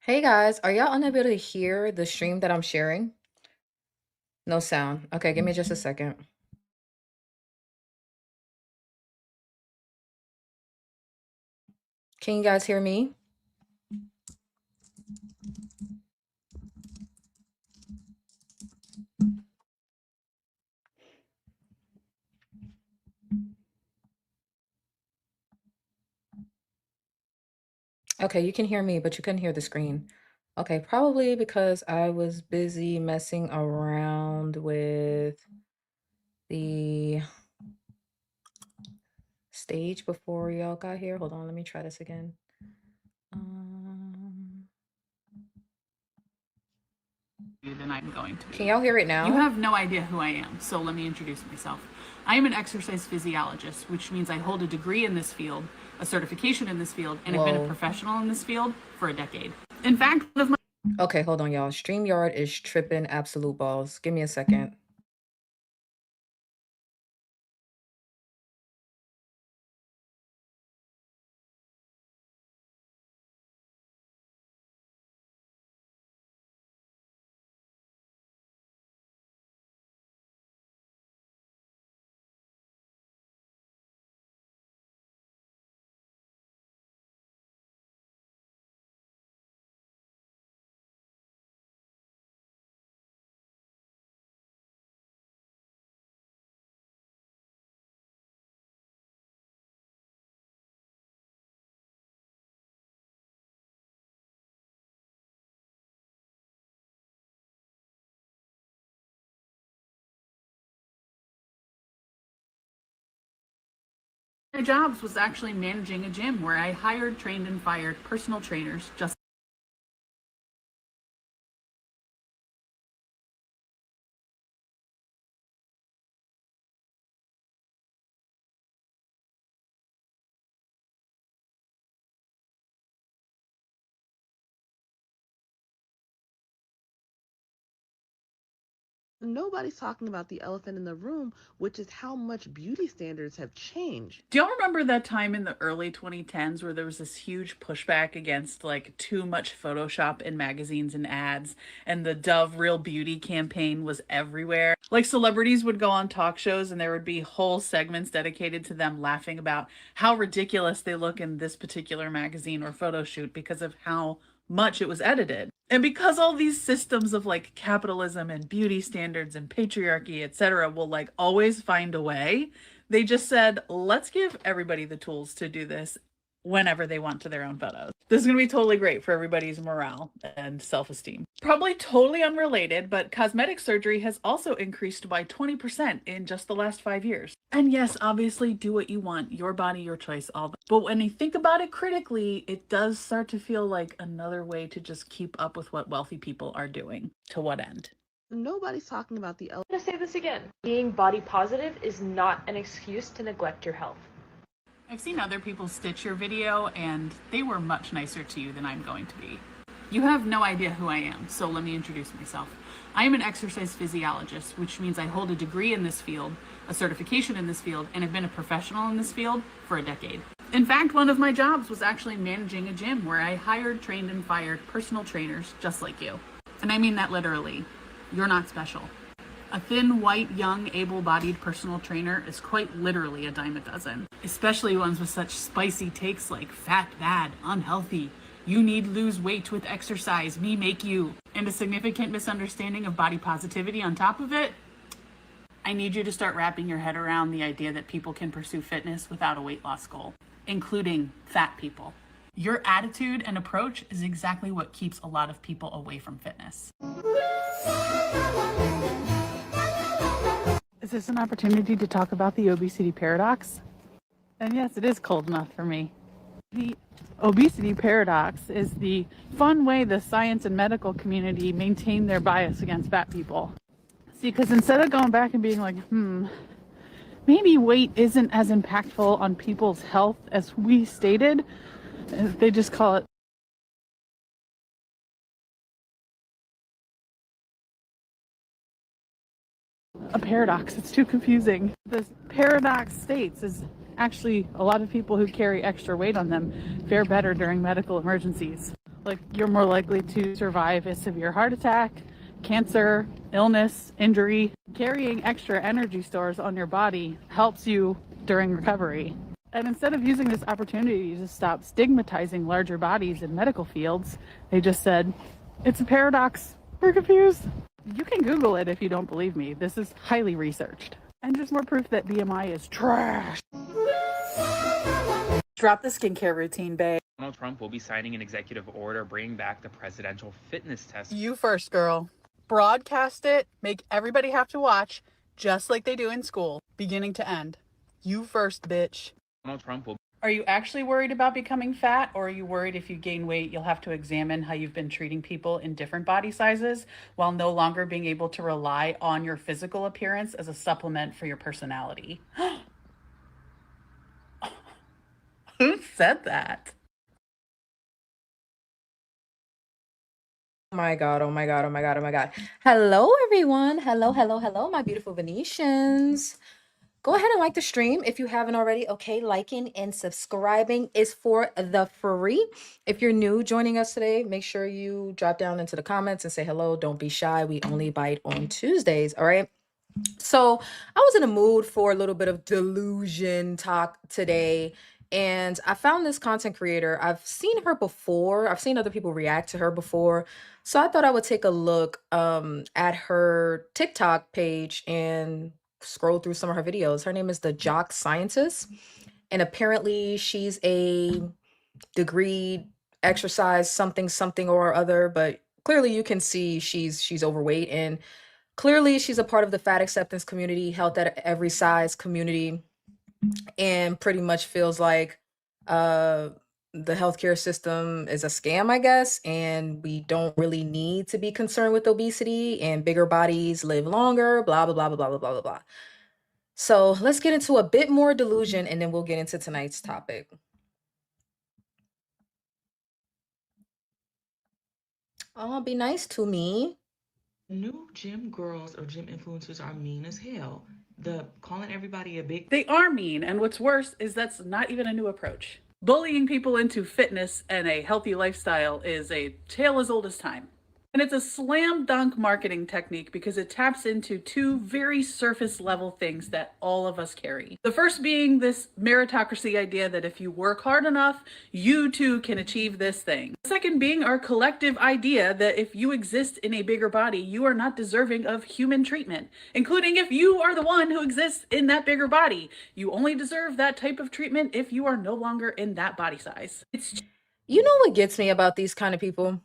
Hey guys, are y'all unable to hear the stream that I'm sharing? No sound. Okay, give me just a second. Can you guys hear me? Okay, you can hear me, but you couldn't hear the screen. Okay, probably because I was busy messing around with the stage before y'all got here. Hold on, let me try this again. Than I'm going to be. Can y'all hear it now? You have no idea who I am, so let me introduce myself. I am an exercise physiologist, which means I hold a degree in this field, a certification in this field, and have been a professional in this field for a decade. In fact, one of my... Okay, hold on, y'all. StreamYard is tripping absolute balls. Give me a second. My jobs was actually managing a gym where I hired, trained, and fired personal trainers just Nobody's talking about the elephant in the room, which is how much beauty standards have changed. Do y'all remember that time in the early 2010s where there was this huge pushback against like too much Photoshop in magazines and ads, and the Dove Real Beauty campaign was everywhere? Like celebrities would go on talk shows and there would be whole segments dedicated to them laughing about how ridiculous they look in this particular magazine or photo shoot because of how much it was edited. And because all these systems of like capitalism and beauty standards and patriarchy, etc., will like always find a way, they just said, let's give everybody the tools to do this whenever they want to their own photos. This is going to be totally great for everybody's morale and self-esteem. Probably totally unrelated, but cosmetic surgery has also increased by 20% in just the last 5 years. And yes, obviously do what you want, your body, your choice, all. But when you think about it critically, it does start to feel like another way to just keep up with what wealthy people are doing. To what end? Nobody's talking about the elephant. I'm gonna say this again. Being body positive is not an excuse to neglect your health. I've seen other people stitch your video and they were much nicer to you than I'm going to be. You have no idea who I am, so let me introduce myself. I am an exercise physiologist, which means I hold a degree in this field, a certification in this field, and have been a professional in this field for a decade. In fact, one of my jobs was actually managing a gym where I hired, trained, and fired personal trainers just like you. And I mean that literally. You're not special. A thin, white, young, able-bodied personal trainer is quite literally a dime a dozen, especially ones with such spicy takes like fat, bad, unhealthy, you need lose weight with exercise, me make you, and a significant misunderstanding of body positivity on top of it. I need you to start wrapping your head around the idea that people can pursue fitness without a weight loss goal, including fat people. Your attitude and approach is exactly what keeps a lot of people away from fitness. Is this an opportunity to talk about the obesity paradox? And yes, it is cold enough for me. The obesity paradox is the fun way the science and medical community maintain their bias against fat people. See, because instead of going back and being like, maybe weight isn't as impactful on people's health as we stated, they just call it a paradox. It's too confusing. The paradox states is actually a lot of people who carry extra weight on them fare better during medical emergencies. Like, you're more likely to survive a severe heart attack, cancer, illness, injury. Carrying extra energy stores on your body helps you during recovery. And instead of using this opportunity to stop stigmatizing larger bodies in medical fields, they just said, it's a paradox. We're confused. You can Google it if you don't believe me. This is highly researched. And just more proof that BMI is trash. Drop the skincare routine, babe. Donald Trump will be signing an executive order bringing back the presidential fitness test. You first, girl. Broadcast it, make everybody have to watch, just like they do in school, beginning to end. You first, bitch. Donald Trump will. Are you actually worried about becoming fat, or are you worried if you gain weight, you'll have to examine how you've been treating people in different body sizes while no longer being able to rely on your physical appearance as a supplement for your personality? Who said that? Oh my God, oh my God, oh my God, oh my God. Hello, everyone. Hello, hello, hello, my beautiful Venetians. Go ahead and like the stream if you haven't already. Okay, liking and subscribing is for the free. If you're new joining us today, make sure you drop down into the comments and say hello. Don't be shy. We only bite on Tuesdays, all right? So I was in a mood for a little bit of delusion talk today, and I found this content creator. I've seen her before. I've seen other people react to her before. So I thought I would take a look at her TikTok page and scroll through some of her videos. Her name is the Jock Scientist, and apparently she's a degree exercise something or other, but clearly you can see she's overweight, and clearly she's a part of the fat acceptance community, health at every size community, and pretty much feels like uh the healthcare system is a scam, I guess, and we don't really need to be concerned with obesity, and bigger bodies live longer, blah blah blah blah blah blah blah blah. So let's get into a bit more delusion, and then we'll get into tonight's topic. Oh, be nice to me. New gym girls or gym influencers are mean as hell. The calling everybody a big. They are mean, and what's worse is that's not even a new approach. Bullying people into fitness and a healthy lifestyle is a tale as old as time. And it's a slam dunk marketing technique because it taps into two very surface level things that all of us carry. The first being this meritocracy idea that if you work hard enough, you too can achieve this thing. The second being our collective idea that if you exist in a bigger body, you are not deserving of human treatment, including if you are the one who exists in that bigger body. You only deserve that type of treatment if you are no longer in that body size. You know what gets me about these kind of people?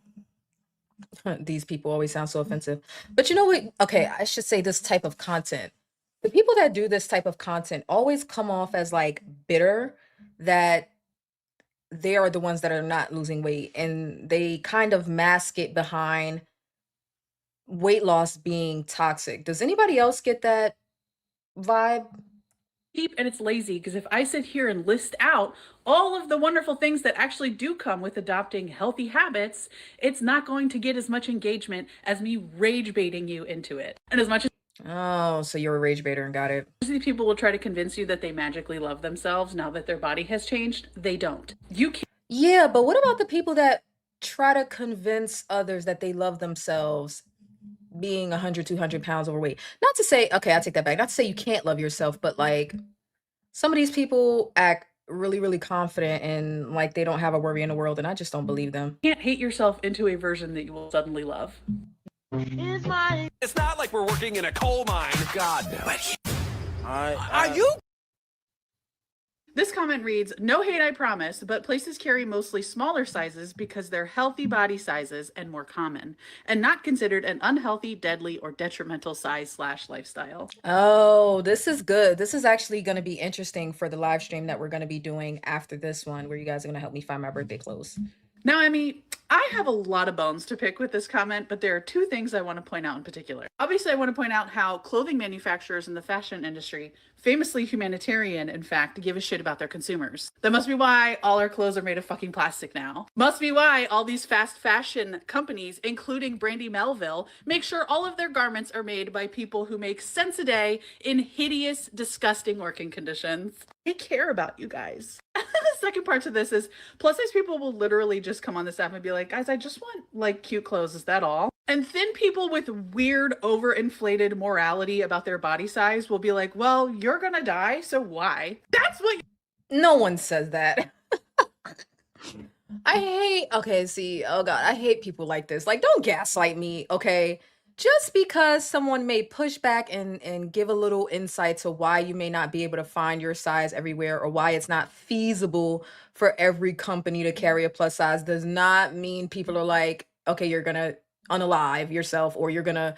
These people always sound so offensive. But you know what? Okay, I should say this type of content. The people that do this type of content always come off as like bitter that they are the ones that are not losing weight, and they kind of mask it behind weight loss being toxic. Does anybody else get that vibe? Cheap and it's lazy, because if I sit here and list out all of the wonderful things that actually do come with adopting healthy habits, it's not going to get as much engagement as me rage baiting you into it. And as much as Oh, so you're a rage baiter and got it. these people will try to convince you that they magically love themselves now that their body has changed, they don't. You can't. Yeah, but what about the people that try to convince others that they love themselves being 100, 200 pounds overweight. Not to say, okay, I take that back. Not to say you can't love yourself, but like some of these people act really, really confident and like they don't have a worry in the world, and I just don't believe them. You can't hate yourself into a version that you will suddenly love. It's not like we're working in a coal mine. God, no. Are you? This comment reads, no hate, I promise, but places carry mostly smaller sizes because they're healthy body sizes and more common, and not considered an unhealthy, deadly, or detrimental size/lifestyle. Oh, this is good. This is actually going to be interesting for the live stream that we're going to be doing after this one, where you guys are going to help me find my birthday clothes. Now, Emmy, I have a lot of bones to pick with this comment, but there are two things I want to point out in particular. Obviously, I want to point out how clothing manufacturers in the fashion industry, famously humanitarian, in fact, give a shit about their consumers. That must be why all our clothes are made of fucking plastic now. Must be why all these fast fashion companies, including Brandy Melville, make sure all of their garments are made by people who make cents a day in hideous, disgusting working conditions. They care about you guys. The second part to this is plus size people will literally just come on this app and be like, guys, I just want like cute clothes. Is that all? And thin people with weird overinflated morality about their body size will be like, well, you're gonna die, so why? That's what No one says that. Okay, see, oh God, I hate people like this. Like, don't gaslight me, okay? Just because someone may push back and give a little insight to why you may not be able to find your size everywhere or why it's not feasible for every company to carry a plus size does not mean people are like, okay, you're gonna unalive yourself or you're gonna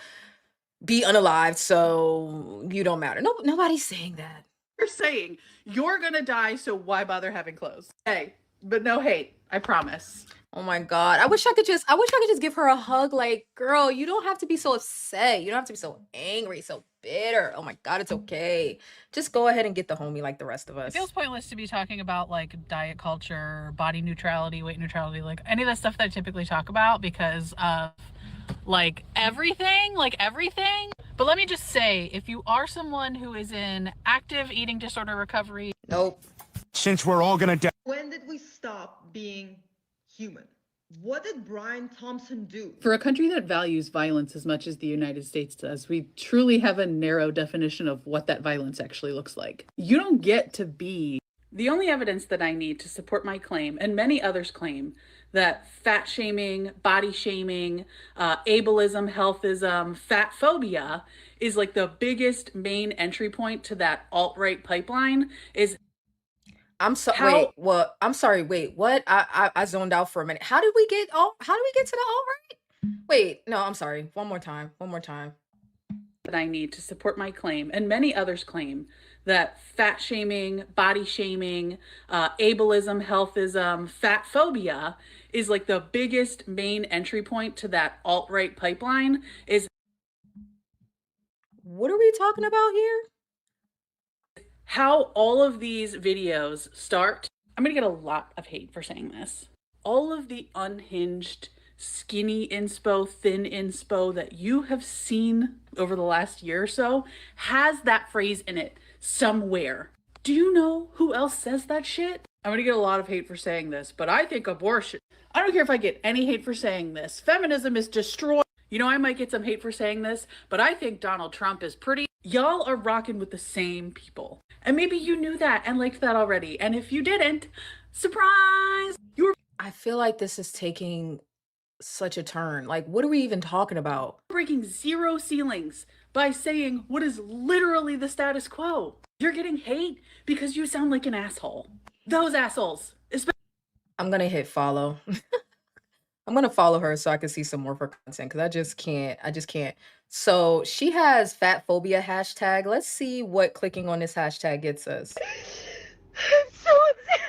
be unalived, so you don't matter. No, nobody's saying that. you're saying. You're gonna die, so why bother having clothes? Hey, but no hate, I promise. Oh my God. I wish I could just give her a hug. Like, girl, you don't have to be so upset. You don't have to be so angry, so bitter. Oh my God, it's okay. Just go ahead and get the homie like the rest of us. It feels pointless to be talking about like diet culture, body neutrality, weight neutrality, like any of that stuff that I typically talk about because of like everything. But let me just say, if you are someone who is in active eating disorder recovery, Nope. Since we're all gonna die. When did we stop being human? What did Brian Thompson do? for a country that values violence as much as the United States does, we truly have a narrow definition of what that violence actually looks like. You don't get to be the only evidence that I need to support my claim, and many others claim, that fat shaming, body shaming, ableism, healthism, fat phobia is like the biggest main entry point to that alt-right pipeline is I'm sorry. How- Wait, what? I'm sorry. Wait, what? I zoned out for a minute. How did we get to the alt-right? Wait, no, I'm sorry. One more time. that I need to support my claim, and many others claim, that fat shaming, body shaming, ableism, healthism, fat phobia is like the biggest main entry point to that alt-right pipeline is What are we talking about here? how all of these videos start. I'm gonna get a lot of hate for saying this. All of the unhinged, skinny inspo, thin inspo that you have seen over the last year or so has that phrase in it somewhere. Do you know who else says that shit? I'm gonna get a lot of hate for saying this, but I think abortion, I don't care if I get any hate for saying this. Feminism is destroyed. You know, I might get some hate for saying this, but I think Donald Trump is pretty. Y'all are rocking with the same people. And maybe you knew that and liked that already. And if you didn't, surprise! I feel like this is taking such a turn. Like, what are we even talking about? Breaking zero ceilings by saying what is literally the status quo. You're getting hate because you sound like an asshole. Those assholes. I'm gonna hit follow. I'm gonna follow her so I can see some more of her content because I just can't. So she has fat phobia hashtag. Let's see what clicking on this hashtag gets us. I'm so upset.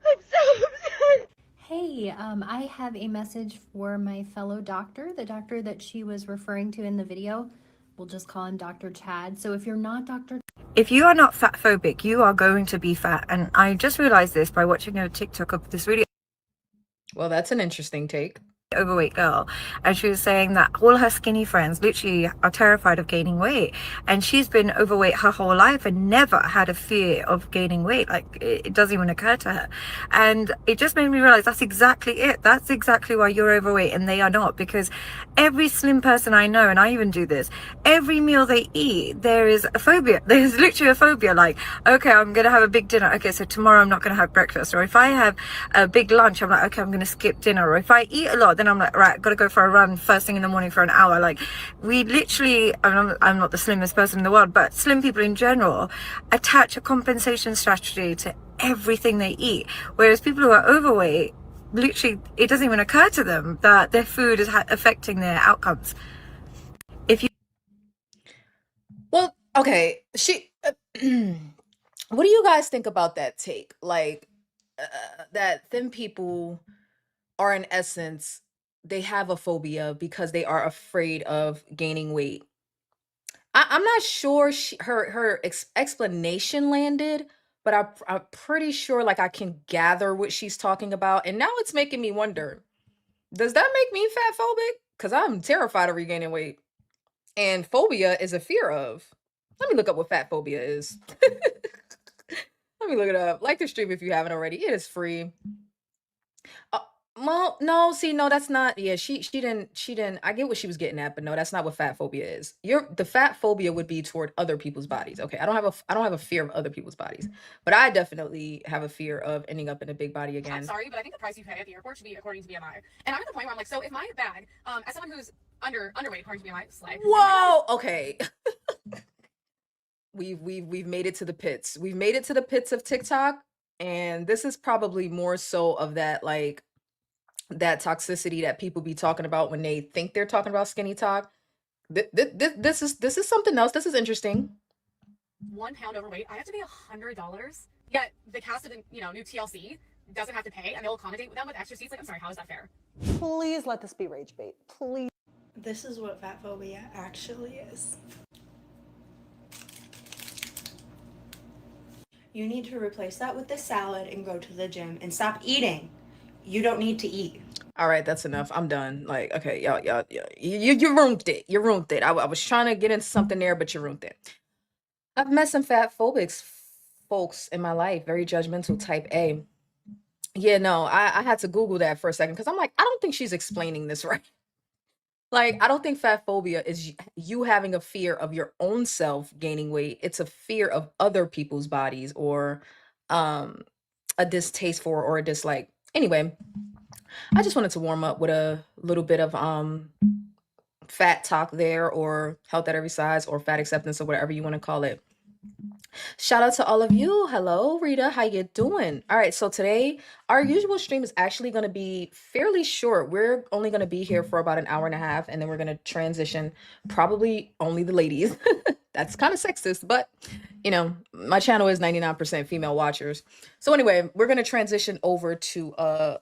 I'm so upset. Hey, I have a message for my fellow doctor, the doctor that she was referring to in the video. We'll just call him Dr. Chad. So if you're not Dr. If you are not fat phobic, you are going to be fat. And I just realized this by watching a TikTok of this really Well, that's an interesting take. overweight girl, and she was saying that all her skinny friends literally are terrified of gaining weight, and she's been overweight her whole life and never had a fear of gaining weight. Like, it doesn't even occur to her. And it just made me realize that's exactly it. That's exactly why you're overweight and they are not, because every slim person I know, and I even do this, every meal they eat, there is a phobia. There's literally a phobia, like, okay, I'm gonna have a big dinner, okay, so tomorrow I'm not gonna have breakfast. Or if I have a big lunch, I'm like, okay, I'm gonna skip dinner. Or if I eat a lot, then I'm like, right, gotta go for a run first thing in the morning for an hour. Like, we literally, I'm not the slimmest person in the world, but slim people in general attach a compensation strategy to everything they eat, whereas people who are overweight, literally, it doesn't even occur to them that their food is affecting their outcomes. If you Well, okay, what do you guys think about that take? Like, that thin people are in essence, they have a phobia because they are afraid of gaining weight. I'm not sure her explanation landed, but I'm pretty sure like I can gather what she's talking about, and now it's making me wonder: does that make me fat phobic? Because I'm terrified of regaining weight, and phobia is a fear of. Let me look up what fat phobia is. Let me look it up. Like the stream if you haven't already. It is free. Uh, well, no, see, no, that's not. Yeah, she didn't. I get what she was getting at, but no, that's not what fat phobia is. The fat phobia would be toward other people's bodies. Okay, I don't have a fear of other people's bodies, but I definitely have a fear of ending up in a big body again. I'm sorry, but I think the price you pay at the airport should be according to BMI. And I'm at the point where I'm like, so if my bag, as someone who's underweight according to BMI, slay. Whoa, okay. We've made it to the pits. We've made it to the pits of TikTok, and this is probably more so of that like that toxicity that people be talking about when they think they're talking about skinny talk. This is something else. This is interesting. 1 pound overweight, I have to pay $100. Yet the cast of the new TLC doesn't have to pay, and they'll accommodate them with extra seats. Like, I'm sorry, how is that fair? Please let this be rage bait. Please. This is what fat phobia actually is. You need to replace that with the salad and go to the gym and stop eating. You don't need to eat. All right, that's enough. I'm done. Like, okay, y'all, you ruined it. You ruined it. I was trying to get into something there, but you ruined it. I've met some fat phobics folks in my life, very judgmental, type A. Yeah, no, I had to Google that for a second because I'm like, I don't think she's explaining this right. Like, I don't think fat phobia is you having a fear of your own self gaining weight. It's a fear of other people's bodies or um a distaste for or a dislike. Anyway, I just wanted to warm up with a little bit of fat talk there, or health at every size, or fat acceptance, or whatever you want to call it. Shout out to all of you. Hello, Rita. How you doing? All right, so today our usual stream is actually going to be fairly short. We're only going to be here for about an hour and a half, and then we're going to transition, probably only the ladies. That's kind of sexist, but my channel is 99% female watchers. So anyway, we're going to transition over to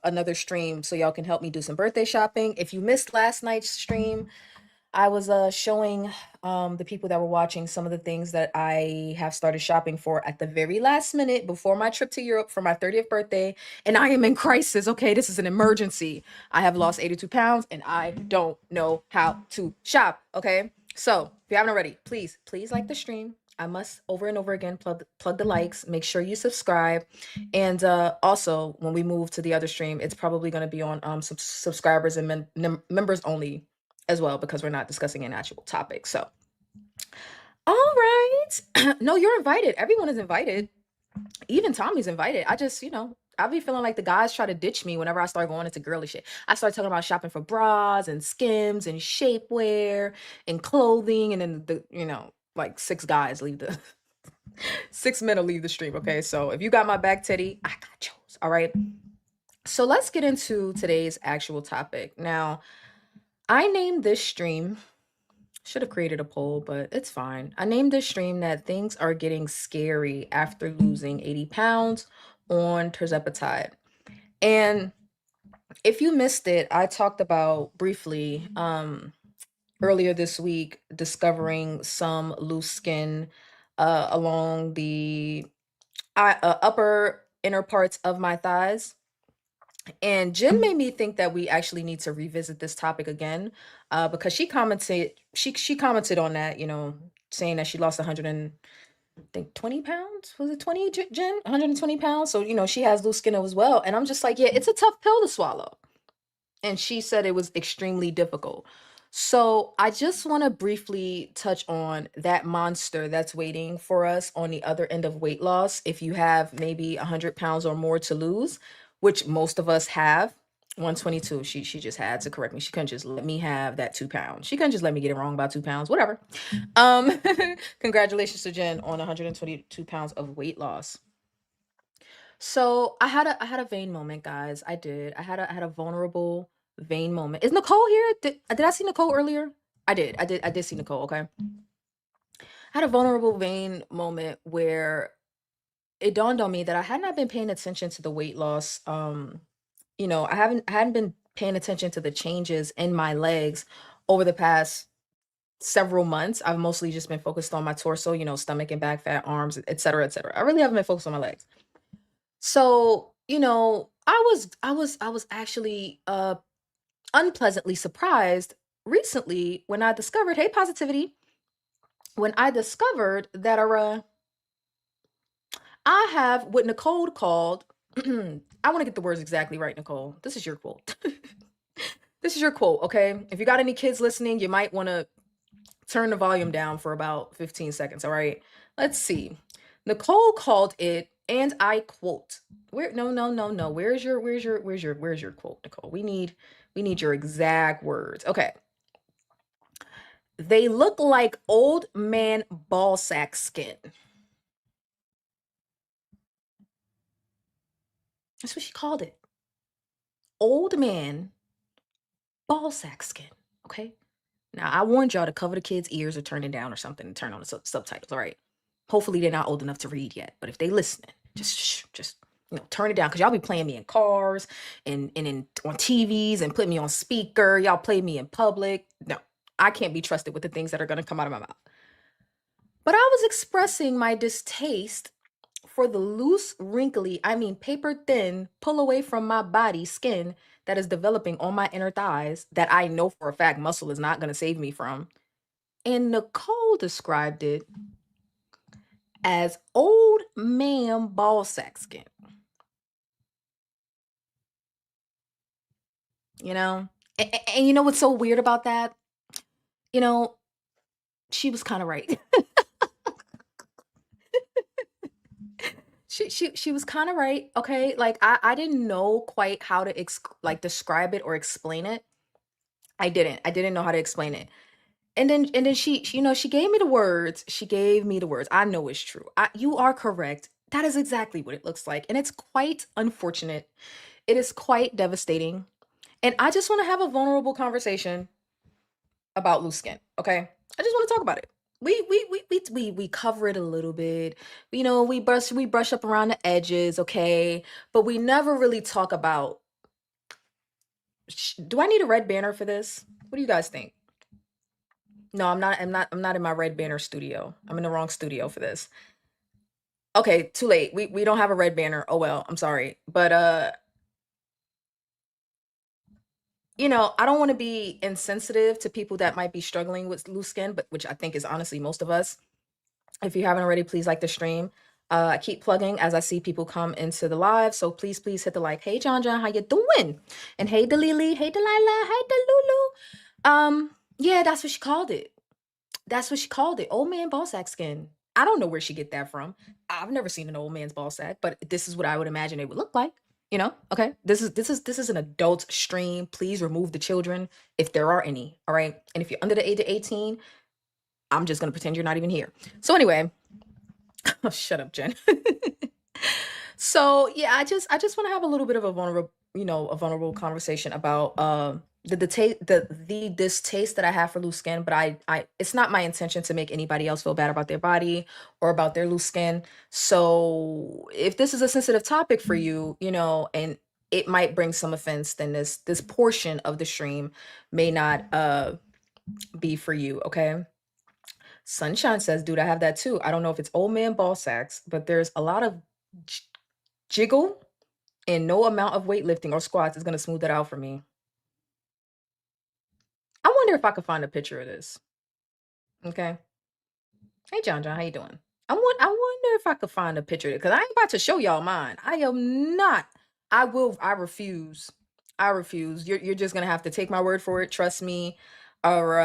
another stream so y'all can help me do some birthday shopping. If you missed last night's stream, I was showing the people that were watching some of the things that I have started shopping for at the very last minute before my trip to Europe for my 30th birthday. And I am in crisis. Okay, this is an emergency. I have lost 82 pounds and I don't know how to shop. Okay, so if you haven't already, please like the stream. I must over and over again plug the likes. Make sure you subscribe. And also, when we move to the other stream, it's probably going to be on subscribers and members only as well, because we're not discussing an actual topic. So, all right. No, you're invited. Everyone is invited. Even Tommy's invited. I just, I be feeling like the guys try to ditch me whenever I start going into girly shit. I start talking about shopping for bras and Skims and shapewear and clothing, and then like 6 guys leave the 6 men will leave the stream. Okay, so if you got my back, Teddy, I got yours. All right. So let's get into today's actual topic. Now, I named this stream, should have created a poll, but it's fine. I named this stream that things are getting scary after losing 80 pounds on Tirzepatide. And if you missed it, I talked about briefly earlier this week discovering some loose skin along the upper inner parts of my thighs. And Jen made me think that we actually need to revisit this topic again, because she commented on that, saying that she lost 120 pounds. Was it 20, Jen? 120 pounds. So, she has loose skin as well. And I'm just like, yeah, it's a tough pill to swallow. And she said it was extremely difficult. So I just want to briefly touch on that monster that's waiting for us on the other end of weight loss. If you have maybe 100 pounds or more to lose, which most of us have, 122. She just had to correct me. She couldn't just let me have that 2 pounds. She couldn't just let me get it wrong about 2 pounds. Whatever. Um, congratulations to Jen on 122 pounds of weight loss. So I had a vain moment, guys. I did. I had a vulnerable vain moment. Is Nicole here? Did I see Nicole earlier? I did see Nicole, okay. I had a vulnerable vain moment where it dawned on me that I had not been paying attention to the weight loss. I hadn't been paying attention to the changes in my legs over the past several months. I've mostly just been focused on my torso, stomach and back fat, arms, et cetera, et cetera. I really haven't been focused on my legs. So, I was actually unpleasantly surprised recently when I discovered, hey, positivity, when I discovered that I have what Nicole called, I want to get the words exactly right, Nicole. This is your quote. This is your quote, okay? If you got any kids listening, you might want to turn the volume down for about 15 seconds, all right? Let's see. Nicole called it, and I quote. Where no, no, no, no. Where's your quote, Nicole? We need your exact words. Okay. They look like old man ball sack skin. That's what she called it. Old man ball sack skin. Okay. Now I warned y'all to cover the kids' ears or turn it down or something and turn on the subtitles. All right. Hopefully they're not old enough to read yet, but if they listening, just turn it down because y'all be playing me in cars and on TVs and put me on speaker. Y'all play me in public. No, I can't be trusted with the things that are gonna come out of my mouth. But I was expressing my distaste for the loose, wrinkly, I mean paper thin, pull away from my body skin that is developing on my inner thighs that I know for a fact muscle is not gonna save me from. And Nicole described it as old man ball sack skin. You know? And you know what's so weird about that? You know, she was kind of right. She was kind of right. Okay. Like I didn't know quite how to describe it or explain it. I didn't know how to explain it. And then she gave me the words. She gave me the words. I know it's true. You are correct. That is exactly what it looks like. And it's quite unfortunate. It is quite devastating. And I just want to have a vulnerable conversation about loose skin. Okay. I just want to talk about it. We cover it a little bit. We brush up around the edges, okay? But we never really talk about do I need a red banner for this? What do you guys think? No, I'm not in my red banner studio. I'm in the wrong studio for this. Okay, too late. We don't have a red banner. Oh well, I'm sorry. But I don't want to be insensitive to people that might be struggling with loose skin, but which I think is honestly most of us. If you haven't already, please like the stream. I keep plugging as I see people come into the live. So please hit the like. Hey, John, how you doing? And hey, Delili. Hey, Delilah. Hey, Delulu. Yeah, that's what she called it. That's what she called it. Old man ball sack skin. I don't know where she get that from. I've never seen an old man's ball sack, but this is what I would imagine it would look like. Okay. This is an adult stream. Please remove the children if there are any. All right. And if you're under the age of 18, I'm just gonna pretend you're not even here. So anyway, oh, shut up, Jen. So yeah, I just want to have a little bit of a vulnerable conversation about the distaste that I have for loose skin, but I it's not my intention to make anybody else feel bad about their body or about their loose skin. So if this is a sensitive topic for you, and it might bring some offense, then this portion of the stream may not be for you, okay? Sunshine says, dude, I have that too. I don't know if it's old man ball sacks, but there's a lot of jiggle and no amount of weightlifting or squats is going to smooth that out for me. I wonder if I could find a picture of this. Okay. Hey, John, how you doing? I wonder if I could find a picture of it because I ain't about to show y'all mine. I am not. I refuse. I refuse. You're just going to have to take my word for it. Trust me. or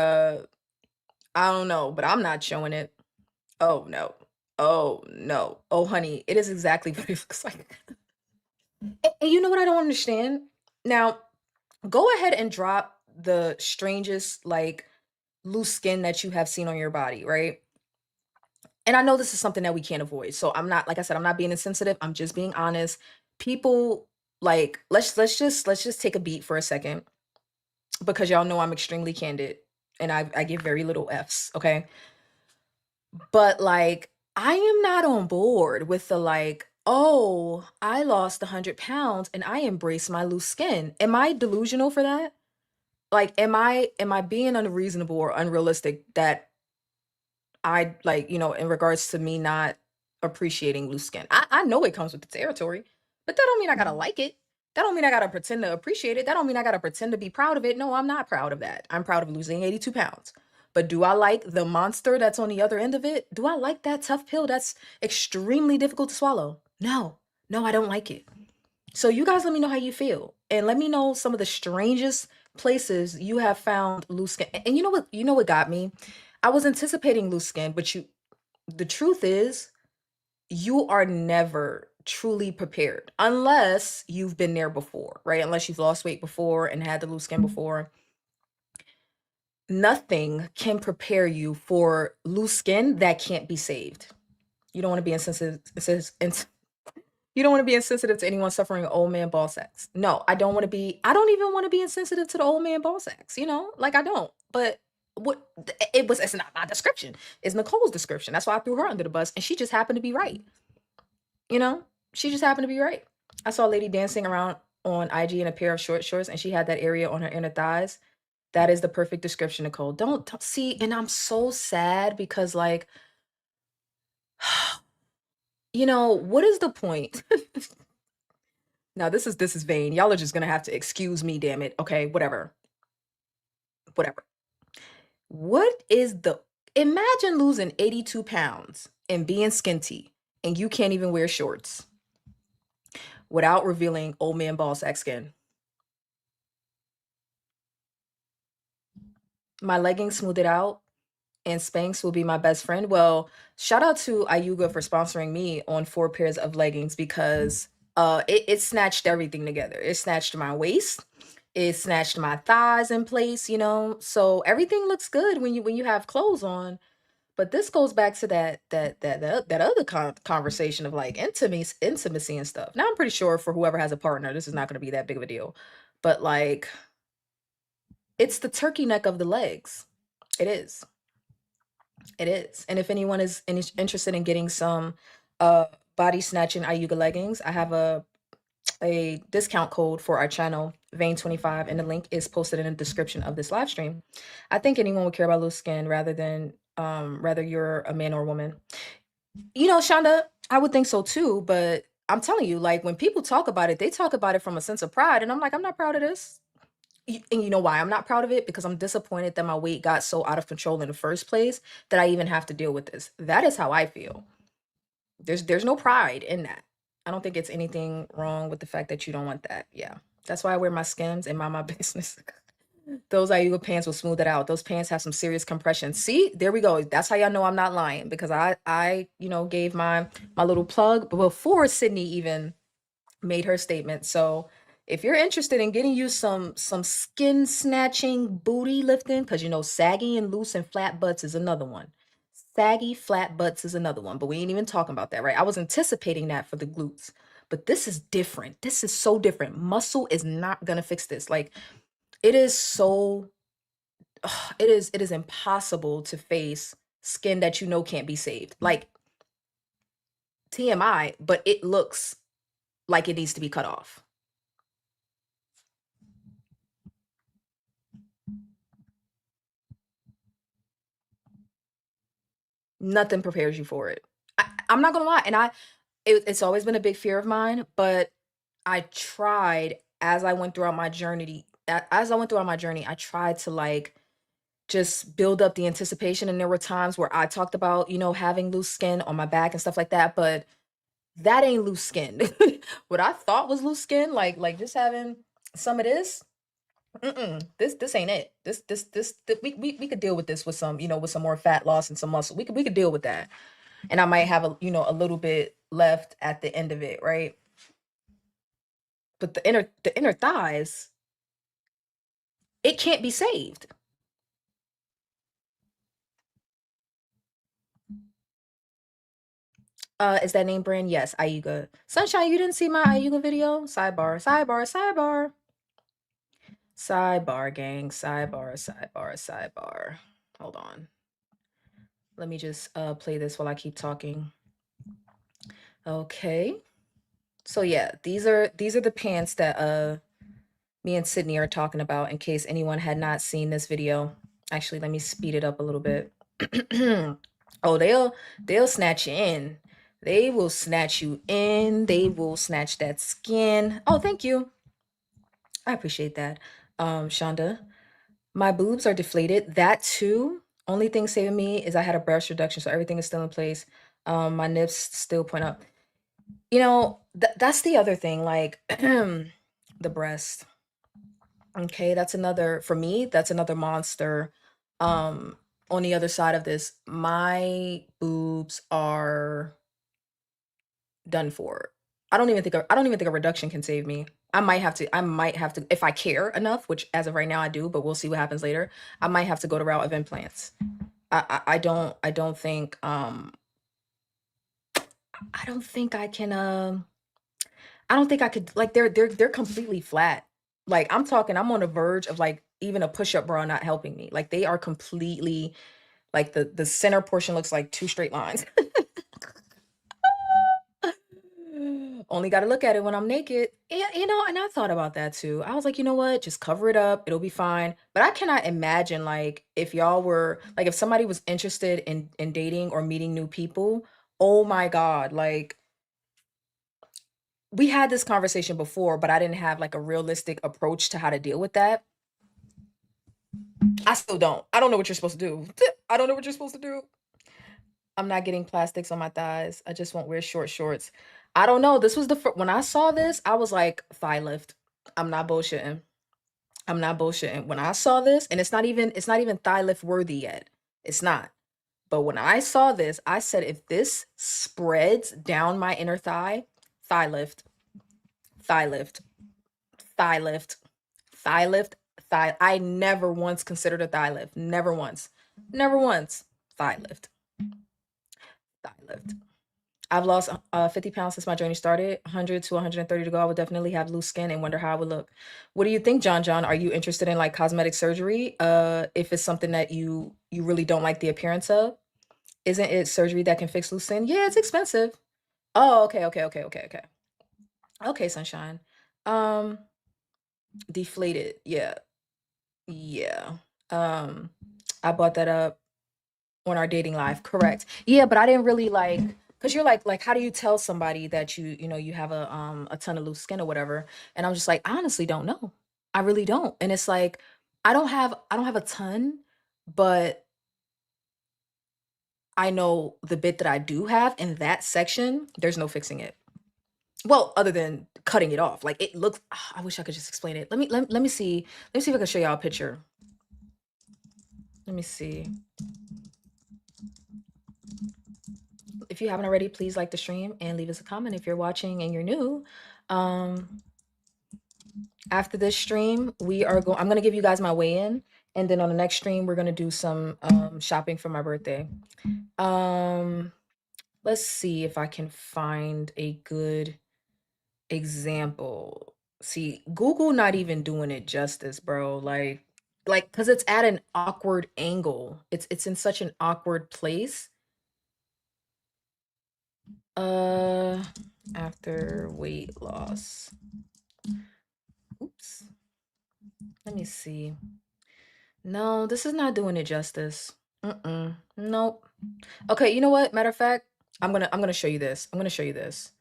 I don't know, but I'm not showing it. Oh no. Oh no. Oh honey, it is exactly what it looks like. And you know what I don't understand? Now, go ahead and drop the strangest like loose skin that you have seen on your body, right? And I know this is something that we can't avoid. So I'm not, like I said, I'm not being insensitive. I'm just being honest. People like let's just take a beat for a second because y'all know I'm extremely candid and I give very little F's, okay? But like I am not on board with the like, oh, I lost 100 pounds and I embrace my loose skin. Am I delusional for that? Like, am I being unreasonable or unrealistic that I like, in regards to me not appreciating loose skin? I know it comes with the territory, but that don't mean I gotta like it. That don't mean I gotta pretend to appreciate it. That don't mean I gotta pretend to be proud of it. No, I'm not proud of that. I'm proud of losing 82 pounds. But do I like the monster that's on the other end of it? Do I like that tough pill that's extremely difficult to swallow? No, no, I don't like it. So you guys let me know how you feel. And let me know some of the strangest places you have found loose skin. And you know what got me? I was anticipating loose skin, but the truth is you are never truly prepared unless you've been there before, right? Unless you've lost weight before and had the loose skin before. Nothing can prepare you for loose skin that can't be saved. You don't want to be insensitive. You don't want to be insensitive to anyone suffering old man ball sacks. No, I don't want to be. I don't even want to be insensitive to the old man ball sacks. Like I don't. But what it's not my description. It's Nicole's description. That's why I threw her under the bus, and she just happened to be right. You know, she just happened to be right. I saw a lady dancing around on IG in a pair of short shorts, and she had that area on her inner thighs. That is the perfect description, Nicole. Don't see, and I'm so sad because, like, what is the point? Now this is vain. Y'all are just gonna have to excuse me, damn it. Okay, whatever. Whatever. What is the imagine losing 82 pounds and being skinty and you can't even wear shorts without revealing old man ball sack skin. My leggings smooth it out and Spanx will be my best friend. Well, shout out to IUGA for sponsoring me on 4 pairs of leggings because it snatched everything together. It snatched my waist, it snatched my thighs in place, so everything looks good when you have clothes on. But this goes back to that other conversation of like intimacy and stuff. Now I'm pretty sure for whoever has a partner this is not going to be that big of a deal, but like it's the turkey neck of the legs. It is. It is. And if anyone is interested in getting some body snatching IUGA leggings, I have a discount code for our channel, Vein25, and the link is posted in the description of this live stream. I think anyone would care about loose skin rather than whether you're a man or a woman. Shonda, I would think so too, but I'm telling you, like when people talk about it, they talk about it from a sense of pride, and I'm like, I'm not proud of this. And you know why I'm not proud of it? Because I'm disappointed that my weight got so out of control in the first place that I even have to deal with this. That is how I feel. There's no pride in that. I don't think it's anything wrong with the fact that you don't want that. Yeah. That's why I wear my Skims and mind my business. Those IUGA pants will smooth it out. Those pants have some serious compression. See, there we go. That's how y'all know I'm not lying because I gave my little plug before Sydney even made her statement. So if you're interested in getting you some skin snatching booty lifting, because saggy and loose and flat butts is another one. Saggy flat butts is another one, but we ain't even talking about that, right? I was anticipating that for the glutes, but this is different. This is so different. Muscle is not gonna fix this. Like it is so it is impossible to face skin that can't be saved. Like TMI, but it looks like it needs to be cut off. Nothing prepares you for it. I'm not gonna lie, and it's always been a big fear of mine, but I tried as I went throughout my journey. I tried to like just build up the anticipation, and there were times where I talked about having loose skin on my back and stuff like that, but that ain't loose skin. What I thought was loose skin, like just having some of this, This ain't it. We could deal with this with some, with some more fat loss and some muscle. We could deal with that. And I might have a little bit left at the end of it, right? But the inner thighs, it can't be saved. Is that name brand? Yes, IUGA. Sunshine, you didn't see my IUGA video? Sidebar, sidebar, sidebar. Sidebar, gang. Sidebar, sidebar, sidebar. Hold on. Let me just play this while I keep talking. Okay. So yeah, these are the pants that me and Sydney are talking about, in case anyone had not seen this video. Actually, let me speed it up a little bit. Oh, they'll snatch you in. They will snatch you in. They will snatch that skin. Oh, thank you. I appreciate that. Shonda, my boobs are deflated. That too. Only thing saving me is I had a breast reduction, so everything is still in place. My nips still point up. That's the other thing, like the breast. Okay, that's another, for me, that's another monster. On the other side of this, my boobs are done for. I don't even think a reduction can save me. I might have to, if I care enough, which as of right now I do, but we'll see what happens later. I might have to go the route of implants. I don't think I can I don't think I could, like, they're completely flat. Like, I'm on the verge of, like, even a push-up bra not helping me. Like, they are completely, like, the center portion looks like two straight lines. Only got to look at it when I'm naked. Yeah, and I thought about that too. I was like, you know what? Just cover it up. It'll be fine. But I cannot imagine, like, if y'all were, like, if somebody was interested in dating or meeting new people, oh my God, like, we had this conversation before, but I didn't have, like, a realistic approach to how to deal with that. I still don't. I don't know what you're supposed to do. I don't know what you're supposed to do. I'm not getting plastics on my thighs. I just won't wear short shorts. I don't know. This was when I saw this, I was like, thigh lift. I'm not bullshitting. I'm not bullshitting. When I saw this, and it's not even thigh lift worthy yet. It's not. But when I saw this, I said, if this spreads down my inner thigh, thigh lift, thigh lift, thigh lift, thigh lift, thigh. I never once considered a thigh lift. Never once. Never once. Thigh lift. Thigh lift. I've lost 50 pounds since my journey started. 100 to 130 to go. I would definitely have loose skin and wonder how I would look. What do you think, John? Are you interested in, like, cosmetic surgery? If it's something that you really don't like the appearance of, isn't it surgery that can fix loose skin? Yeah, it's expensive. Oh, okay. Okay, sunshine. Deflated. Yeah. Yeah. I bought that up on our dating life. Correct. Yeah, but I didn't really, like, because you're like, how do you tell somebody that you have a ton of loose skin or whatever? And I'm just like, I honestly don't know. I really don't. And it's like, I don't have a ton, but I know the bit that I do have in that section, there's no fixing it. Well, other than cutting it off. Like, it looks, I wish I could just explain it. Let me see. Let me see if I can show y'all a picture. Let me see. If you haven't already, please like the stream and leave us a comment if you're watching and you're new. After this stream, I'm going to give you guys my weigh-in, and then on the next stream, we're going to do some shopping for my birthday. Let's see if I can find a good example. See, Google not even doing it justice, bro. Like, because it's at an awkward angle. It's in such an awkward place. After weight loss. Oops. Let me see. No, this is not doing it justice. Nope. Okay, you know what? Matter of fact, I'm gonna show you this. I'm gonna show you this.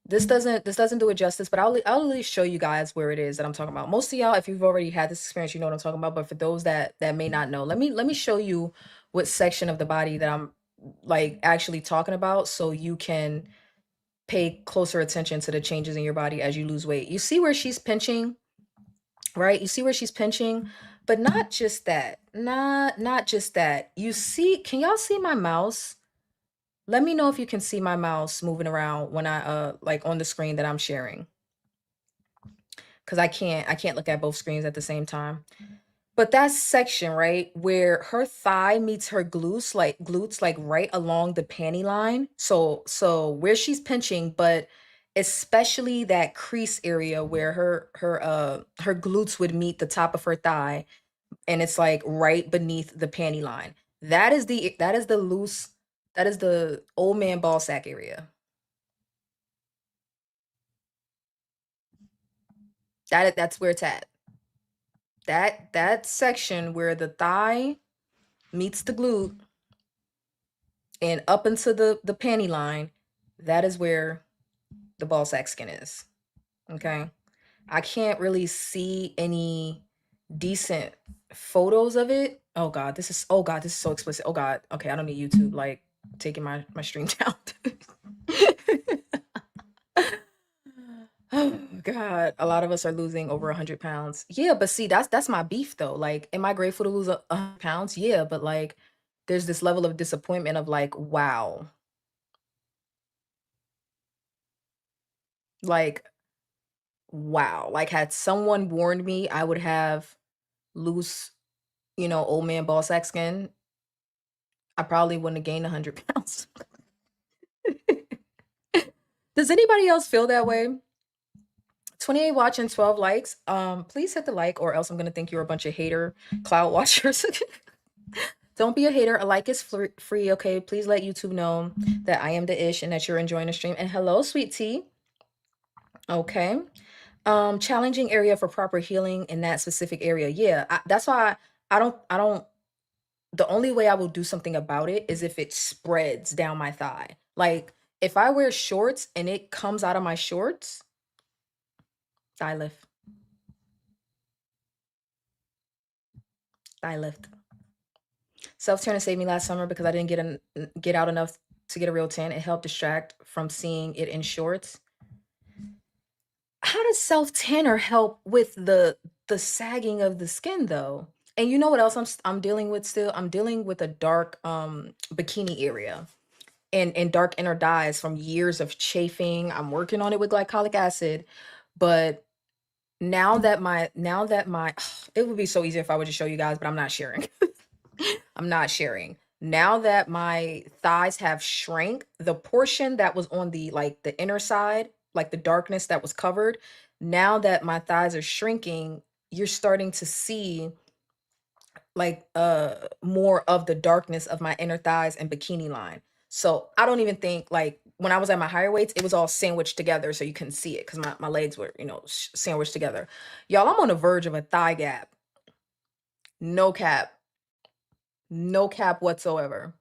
This doesn't do it justice, but I'll at least show you guys where it is that I'm talking about. Most of y'all, if you've already had this experience, you know what I'm talking about. But for those that may not know, let me show you what section of the body that I'm, like, actually talking about, so you can pay closer attention to the changes in your body as you lose weight. You see where she's pinching right? You see where she's pinching, but not just that. Not just that. You see, can y'all see my mouse? Let me know if you can see my mouse moving around when I like on the screen that I'm sharing. Cuz I can't look at both screens at the same time. But that section, right, where her thigh meets her glutes like right along the panty line. So where she's pinching, but especially that crease area where her glutes would meet the top of her thigh, and it's like right beneath the panty line. That is the old man ball sack area. That's where it's at. That section where the thigh meets the glute and up into the panty line, that is where the ball sack skin is. Okay. I can't really see any decent photos of it. Oh God, this is so explicit. Oh God. Okay, I don't need YouTube like taking my stream down. Oh God, a lot of us are losing over 100 pounds. Yeah, but see, that's my beef though. Like, am I grateful to lose 100 pounds? Yeah, but like, there's this level of disappointment of like, wow, like, wow. Like, had someone warned me I would have loose, old man ball sack skin, I probably wouldn't have gained 100 pounds. Does anybody else feel that way? 28 watching, 12 likes. Please hit the like, or else I'm gonna think you're a bunch of hater cloud watchers. Don't be a hater. A like is free, okay? Please let YouTube know that I am the ish and that you're enjoying the stream. And hello, sweet tea. Okay. Challenging area for proper healing in that specific area. Yeah, that's why I don't. The only way I will do something about it is if it spreads down my thigh. Like if I wear shorts and it comes out of my shorts, thigh lift, thigh lift. Self-tanner saved me last summer because I didn't get out enough to get a real tan. It helped distract from seeing it in shorts. How does self-tanner help with the sagging of the skin though? And you know what else I'm dealing with still? I'm dealing with a dark bikini area and dark inner dyes from years of chafing. I'm working on it with glycolic acid, but now that my it would be so easy if I would just show you guys, but I'm not sharing. I'm not sharing. Now that my thighs have shrank, the portion that was on the inner side, like the darkness that was covered, now that my thighs are shrinking, you're starting to see like more of the darkness of my inner thighs and bikini line. So I don't even think like when I was at my higher weights, it was all sandwiched together so you couldn't see it because my legs were, sandwiched together. Y'all, I'm on the verge of a thigh gap. No cap. No cap whatsoever.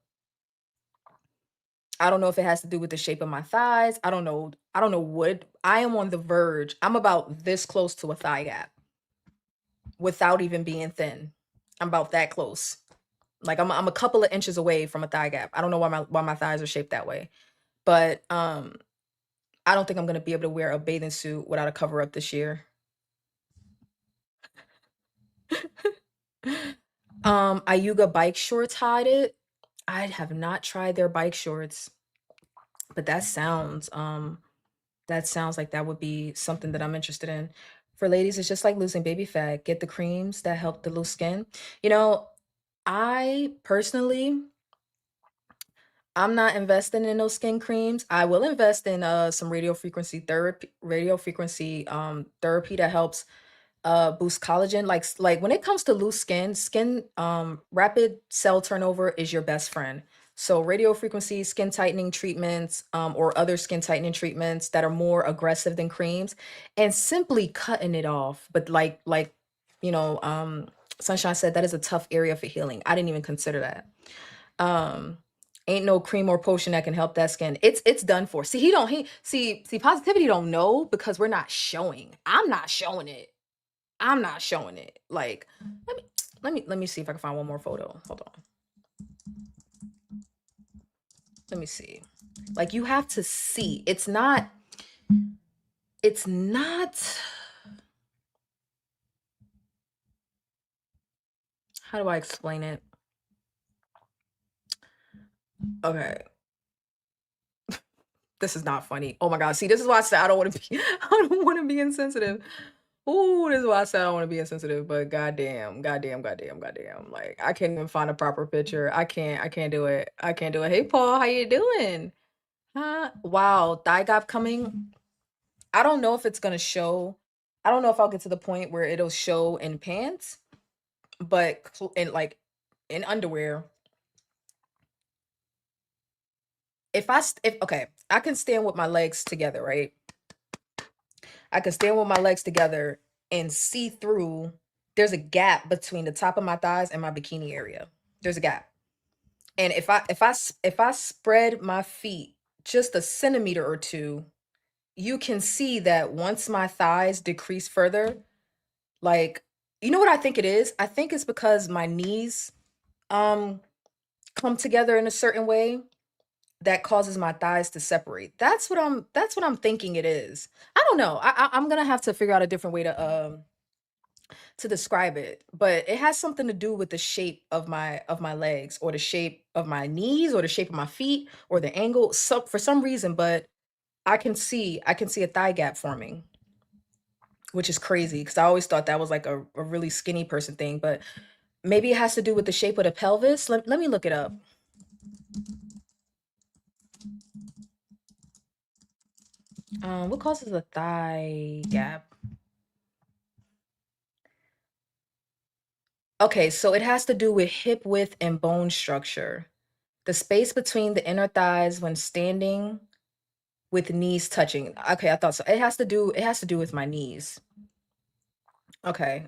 I don't know if it has to do with the shape of my thighs. I don't know. I don't know what. I am on the verge. I'm about this close to a thigh gap without even being thin. I'm about that close. Like I'm a couple of inches away from a thigh gap. I don't know why my thighs are shaped that way. But I don't think I'm gonna be able to wear a bathing suit without a cover up this year. IUGA bike shorts hide it. I have not tried their bike shorts, but that sounds like that would be something that I'm interested in. For ladies, it's just like losing baby fat. Get the creams that help the loose skin. You know, I personally, I'm not investing in those skin creams. I will invest in some radio frequency therapy that helps boost collagen. Like when it comes to loose skin rapid cell turnover is your best friend. So radio frequency skin tightening treatments or other skin tightening treatments that are more aggressive than creams, and simply cutting it off. But you know um Sunshine said that is a tough area for healing. I didn't even consider that. um Ain't no cream or potion that can help that skin. It's done for. See, he positivity don't know because we're not showing. I'm not showing it. I'm not showing it. Like, let me see if I can find one more photo. Hold on. Let me see. Like, you have to see. It's not How do I explain it? Okay. This is not funny. Oh my God. See, this is why I said I don't want to be, I don't want to be insensitive. Ooh, this is why I said I don't want to be insensitive, but goddamn. Like, I can't even find a proper picture. I can't do it. I can't do it. Hey, Paul, how you doing? Huh? Wow, thigh gap coming. I don't know if it's gonna show. I don't know if I'll get to the point where it'll show in pants, but in like in underwear. If okay, I can stand with my legs together, right? I can stand with my legs together and see through. There's a gap between the top of my thighs and my bikini area. There's a gap. And if I spread my feet just a centimeter or two, you can see that once my thighs decrease further, like, you know what I think it is? I think it's because my knees um come together in a certain way that causes my thighs to separate. That's what I'm thinking it is. I don't know. I'm gonna have to figure out a different way to describe it, but it has something to do with the shape of my legs, or the shape of my knees, or the shape of my feet, or the angle. So for some reason, but I can see a thigh gap forming, which is crazy because I always thought that was like a really skinny person thing, but maybe it has to do with the shape of the pelvis. Let me look it up. What causes a thigh gap? Okay, so it has to do with hip width and bone structure. The space between the inner thighs when standing with knees touching. Okay, I thought so. It has to do with my knees. Okay.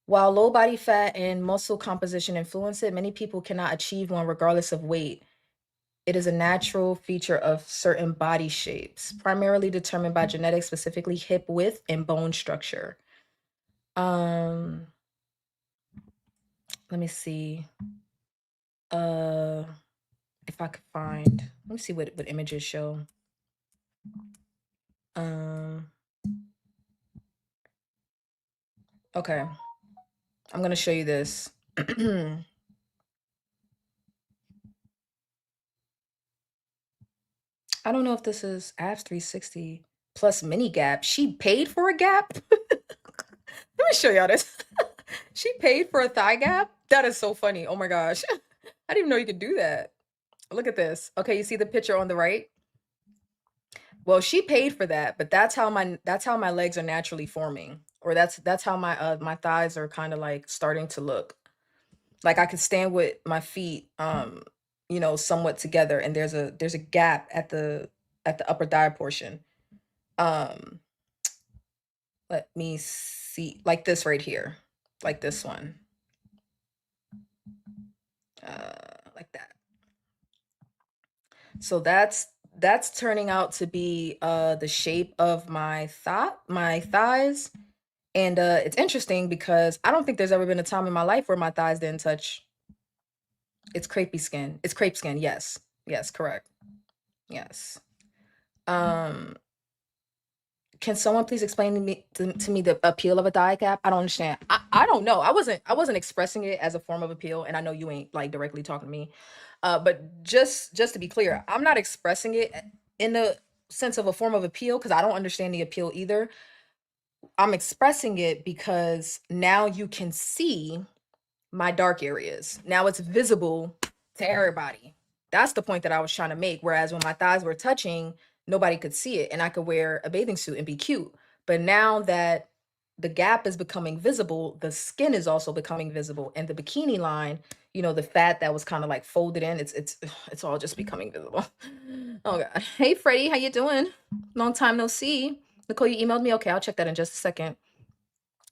While low body fat and muscle composition influence it, many people cannot achieve one regardless of weight. It is a natural feature of certain body shapes, primarily determined by genetics, specifically hip width and bone structure. Um, Let me see. Uh, if I could find, let me see what images show. Um, okay, I'm gonna show you this. I don't know if this is Abs 360 plus mini gap. She paid for a gap. Let me show y'all this. She paid for a thigh gap. That is so funny. Oh my gosh. I didn't even know you could do that. Look at this. Okay, you see the picture on the right? Well, she paid for that, but that's how my legs are naturally forming. Or that's how my thighs are kind of like starting to look. Like I could stand with my feet somewhat together, and there's a gap at the upper thigh portion. Um Let me see, like this right here. Like this one. Like that. So that's turning out to be the shape of my thighs. And it's interesting because I don't think there's ever been a time in my life where my thighs didn't touch. It's crepey skin. It's crepe skin. Yes. Yes, correct. Yes. Um can someone please explain to me the appeal of a thigh gap? I don't understand. I don't know. I wasn't expressing it as a form of appeal, and I know you ain't like directly talking to me. But just to be clear, I'm not expressing it in the sense of a form of appeal because I don't understand the appeal either. I'm expressing it because now you can see my dark areas. Now it's visible to everybody. That's the point that I was trying to make. Whereas when my thighs were touching, nobody could see it and I could wear a bathing suit and be cute. But now that the gap is becoming visible, the skin is also becoming visible. And the bikini line, the fat that was kind of like folded in, it's all just becoming visible. Oh God. Hey Freddie, how you doing? Long time no see. Nicole, you emailed me? Okay, I'll check that in just a second.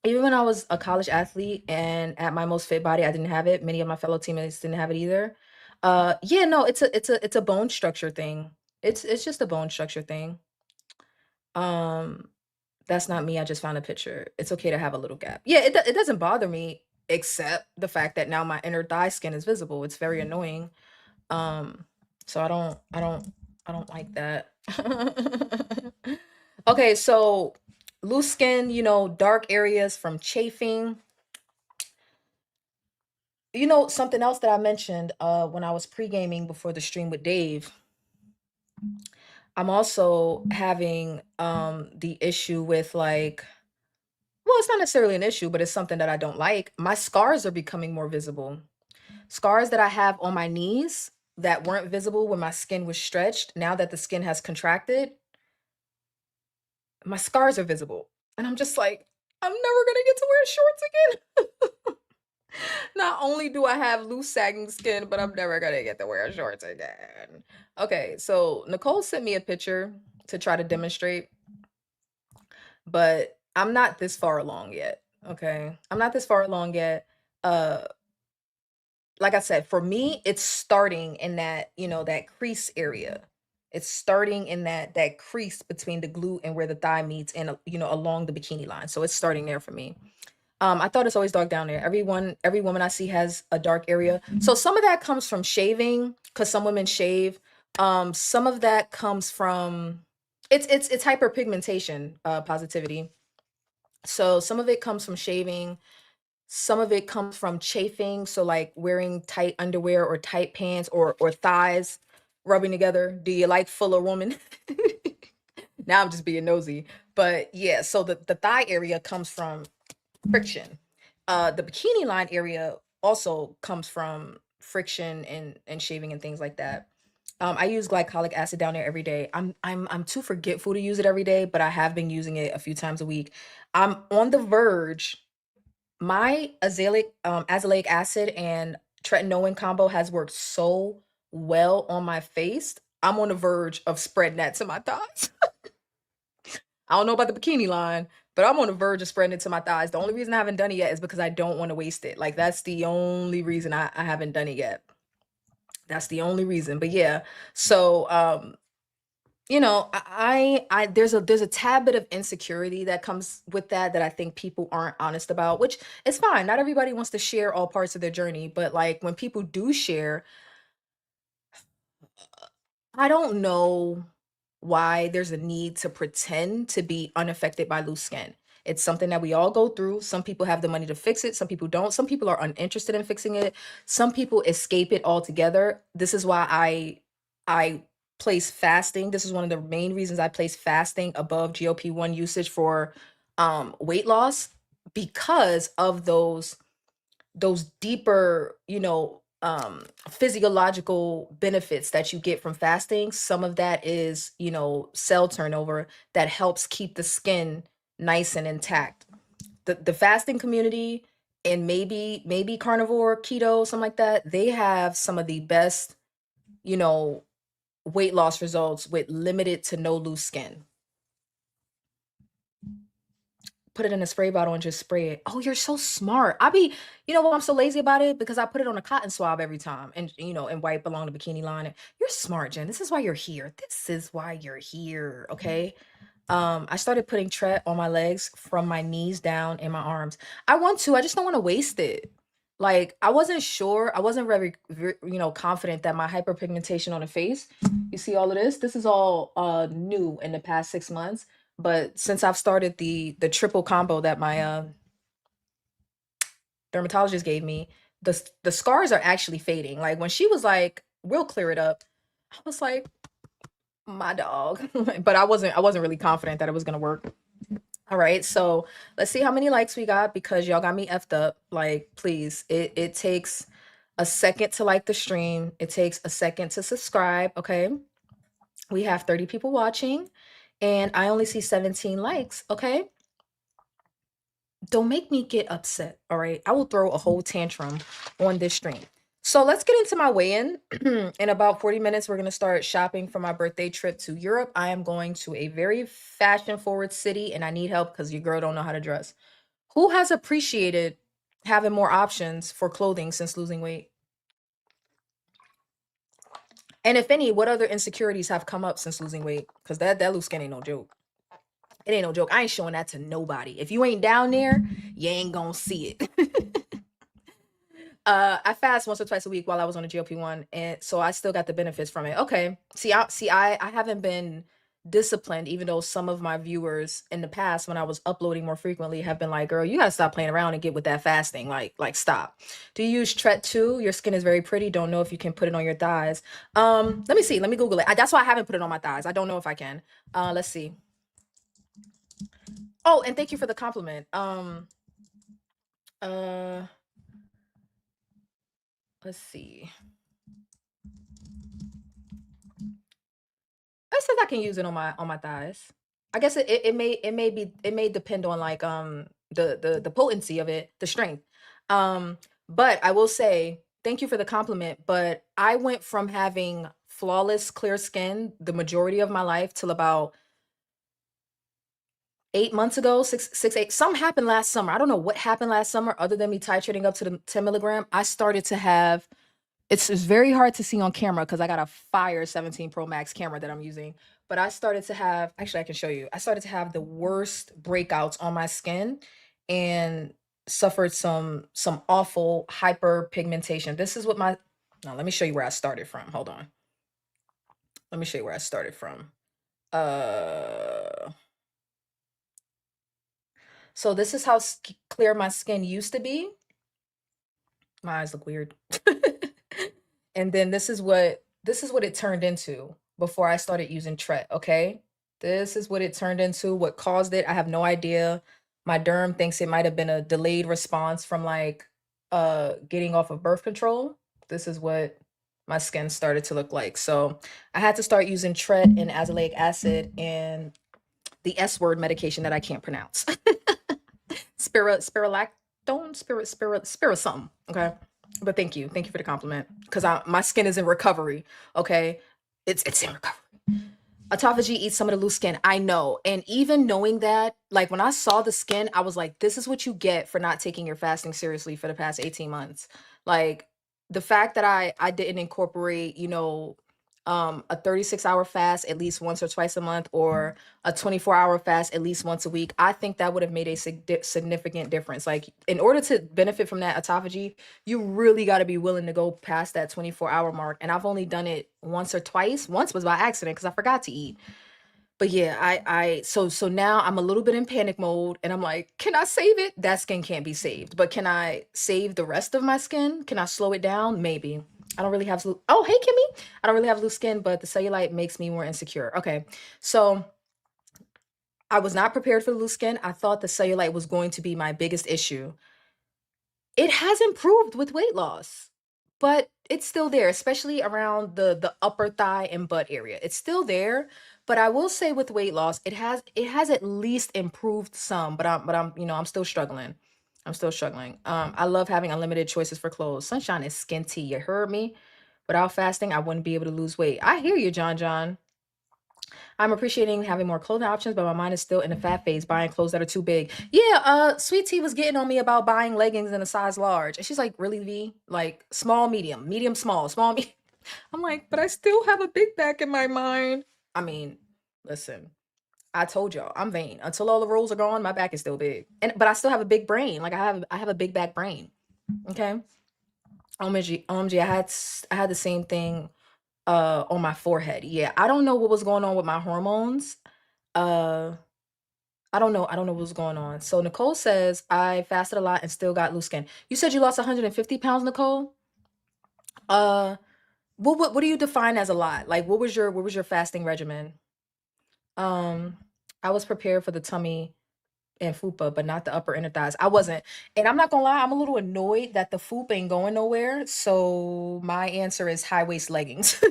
Even when I was a college athlete and at my most fit body, I didn't have it. Many of my fellow teammates didn't have it either. Yeah, no, it's a bone structure thing. It's just a bone structure thing. Um, that's not me. I just found a picture. It's okay to have a little gap. Yeah, it doesn't bother me except the fact that now my inner thigh skin is visible. It's very annoying. Um, so I don't like that. Okay, so loose skin, dark areas from chafing. You know, something else that I mentioned when I was pre-gaming before the stream with Dave, I'm also having the issue with like, well, it's not necessarily an issue, but it's something that I don't like. My scars are becoming more visible. Scars that I have on my knees that weren't visible when my skin was stretched, now that the skin has contracted, my scars are visible. And I'm just like, I'm never gonna get to wear shorts again. Not only do I have loose sagging skin, but I'm never gonna get to wear shorts again. Okay, so Nicole sent me a picture to try to demonstrate, but I'm not this far along yet. Okay, I'm not this far along yet. Uh, like I said, for me, it's starting in that, you know, that crease area. It's starting in that crease between the glute and where the thigh meets and you know, along the bikini line. So it's starting there for me. I thought it's always dark down there. Every woman I see has a dark area. So some of that comes from shaving, because some women shave. Some of that comes from it's hyperpigmentation, positivity. So some of it comes from shaving, some of it comes from chafing, so like wearing tight underwear or tight pants or thighs rubbing together. Do you like fuller woman? Now I'm just being nosy. But yeah, so the thigh area comes from friction. The bikini line area also comes from friction and shaving and things like that. I use glycolic acid down there every day. I'm too forgetful to use it every day, but I have been using it a few times a week. I'm on the verge. My azelaic acid and tretinoin combo has worked so well on my face. I'm on the verge of spreading that to my thighs. I don't know about the bikini line, but I'm on the verge of spreading it to my thighs. The only reason I haven't done it yet is because I don't want to waste it. Like that's the only reason I haven't done it yet. That's the only reason. But yeah, so you know, there's a tad bit of insecurity that comes with that I think people aren't honest about, which is fine. Not everybody wants to share all parts of their journey, but like when people do share, I don't know why there's a need to pretend to be unaffected by loose skin. It's something that we all go through. Some people have the money to fix it, some people don't. Some people are uninterested in fixing it. Some people escape it altogether. This is why I place fasting. This is one of the main reasons I place fasting above GLP-1 usage for weight loss, because of those deeper, you know, physiological benefits that you get from fasting. Some of that is, you know, cell turnover that helps keep the skin nice and intact. The fasting community and maybe carnivore, keto, something like that, they have some of the best, you know, weight loss results with limited to no loose skin. Put it in a spray bottle and just spray it. Oh, you're so smart. You know what, I'm so lazy about it because I put it on a cotton swab every time and, you know, and wipe along the bikini line. You're smart, Jen. This is why you're here. This is why you're here. Okay. I started putting Tret on my legs from my knees down in my arms. I just don't want to waste it. Like, I wasn't sure. I wasn't very, you know, confident that my hyperpigmentation on the face, you see all of this is all new in the past 6 months. But since I've started the triple combo that my dermatologist gave me, the scars are actually fading. Like when she was like, "We'll clear it up," I was like, "My dog," but I wasn't really confident that it was gonna work. All right, so let's see how many likes we got because y'all got me effed up. Like, please, it takes a second to like the stream. It takes a second to subscribe. Okay, we have 30 people watching, and I only see 17 likes. Okay. Don't make me get upset, all right? I will throw a whole tantrum on this stream. So let's get into my weigh-in. In about 40 minutes, we're going to start shopping for my birthday trip to Europe. I am going to a very fashion-forward city, and I need help because your girl don't know how to dress. Who has appreciated having more options for clothing since losing weight? And if any, what other insecurities have come up since losing weight? Because that loose skin ain't no joke. It ain't no joke. I ain't showing that to nobody. If you ain't down there, you ain't gonna see it. I fast once or twice a week while I was on a GLP-1, and so I still got the benefits from it. Okay. I haven't been disciplined, even though some of my viewers in the past, when I was uploading more frequently, have been like, girl, you gotta stop playing around and get with that fasting. Like stop. Do you use Tret too? Your skin is very pretty. Don't know if you can put it on your thighs. Let me see. Let me Google it. That's why I haven't put it on my thighs. I don't know if I can. Let's see. Oh, and thank you for the compliment. Let's see. It says I can use it on my thighs. I guess it may depend on like the potency of it, the strength. But I will say thank you for the compliment. But I went from having flawless clear skin the majority of my life till about 8 months ago, six, eight. Something happened last summer. I don't know what happened last summer other than me titrating up to the 10 milligram. I started to have it's very hard to see on camera because I got a fire 17 Pro Max camera that I'm using. But I started to have, actually, I can show you. I started to have the worst breakouts on my skin and suffered some awful hyperpigmentation. This is what my, now let me show you where I started from. Hold on. Let me show you where I started from. So this is how clear my skin used to be. My eyes look weird. And then this is what it turned into before I started using Tret, okay? This is what it turned into. What caused it, I have no idea. My derm thinks it might have been a delayed response from like getting off of birth control. This is what my skin started to look like. So I had to start using Tret and azelaic acid and the S word medication that I can't pronounce. Spirulactone, spirit something, okay? But thank you for the compliment, because my skin is in recovery, okay? It's in recovery. Autophagy eats some of the loose skin, I know. And even knowing that, like when I saw the skin, I was like, this is what you get for not taking your fasting seriously for the past 18 months. Like the fact that I didn't incorporate, a 36-hour fast at least once or twice a month, or a 24-hour fast at least once a week, I think that would have made a significant difference. Like in order to benefit from that autophagy, you really got to be willing to go past that 24-hour mark. And I've only done it once or twice. Once was by accident because I forgot to eat. But yeah, so now I'm a little bit in panic mode and I'm like, can I save it? That skin can't be saved, but can I save the rest of my skin? Can I slow it down? Maybe. I don't really have oh, hey Kimmy. I don't really have loose skin, but the cellulite makes me more insecure. Okay. So I was not prepared for the loose skin. I thought the cellulite was going to be my biggest issue. It has improved with weight loss, but it's still there, especially around the upper thigh and butt area. It's still there, but I will say with weight loss, it has at least improved some, but I'm I'm still struggling. I'm still struggling. I love having unlimited choices for clothes. Sunshine is skinty. You heard me? Without fasting, I wouldn't be able to lose weight. I hear you, John. I'm appreciating having more clothing options, but my mind is still in the fat phase, buying clothes that are too big. Yeah, Sweet Tea was getting on me about buying leggings in a size large. And she's like, really, V? Like small, medium, small, small, medium. I'm like, but I still have a big back in my mind. I mean, listen, I told y'all, I'm vain. Until all the rolls are gone, my back is still big. But I still have a big brain. Like I have a big back brain. Okay. OMG, I had the same thing on my forehead. Yeah, I don't know what was going on with my hormones. uh I don't know what was going on. So Nicole says I fasted a lot and still got loose skin. You said you lost 150 pounds, Nicole. uh what do you define as a lot? Like what was your fasting regimen? I was prepared for the tummy and fupa, but not the upper inner thighs. I wasn't. And I'm not gonna lie, I'm a little annoyed that the fupa ain't going nowhere. So my answer is high waist leggings.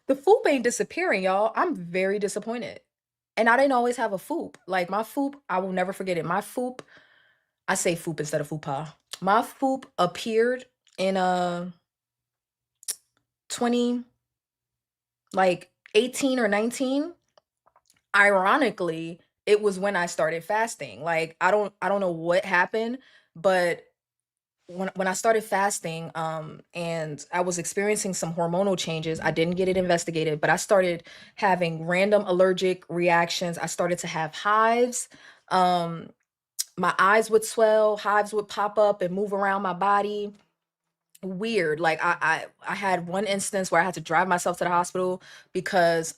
The foop ain't disappearing, y'all. I'm very disappointed. And I didn't always have a foop. Like my foop, I will never forget it. My foop, I say foop instead of fupa. My foop appeared in 20, like 18 or 19. Ironically, it was when I started fasting. Like I don't know what happened, but when I started fasting, and I was experiencing some hormonal changes, I didn't get it investigated, but I started having random allergic reactions. I started to have hives. Um, my eyes would swell, hives would pop up and move around my body. Weird. Like I had one instance where I had to drive myself to the hospital because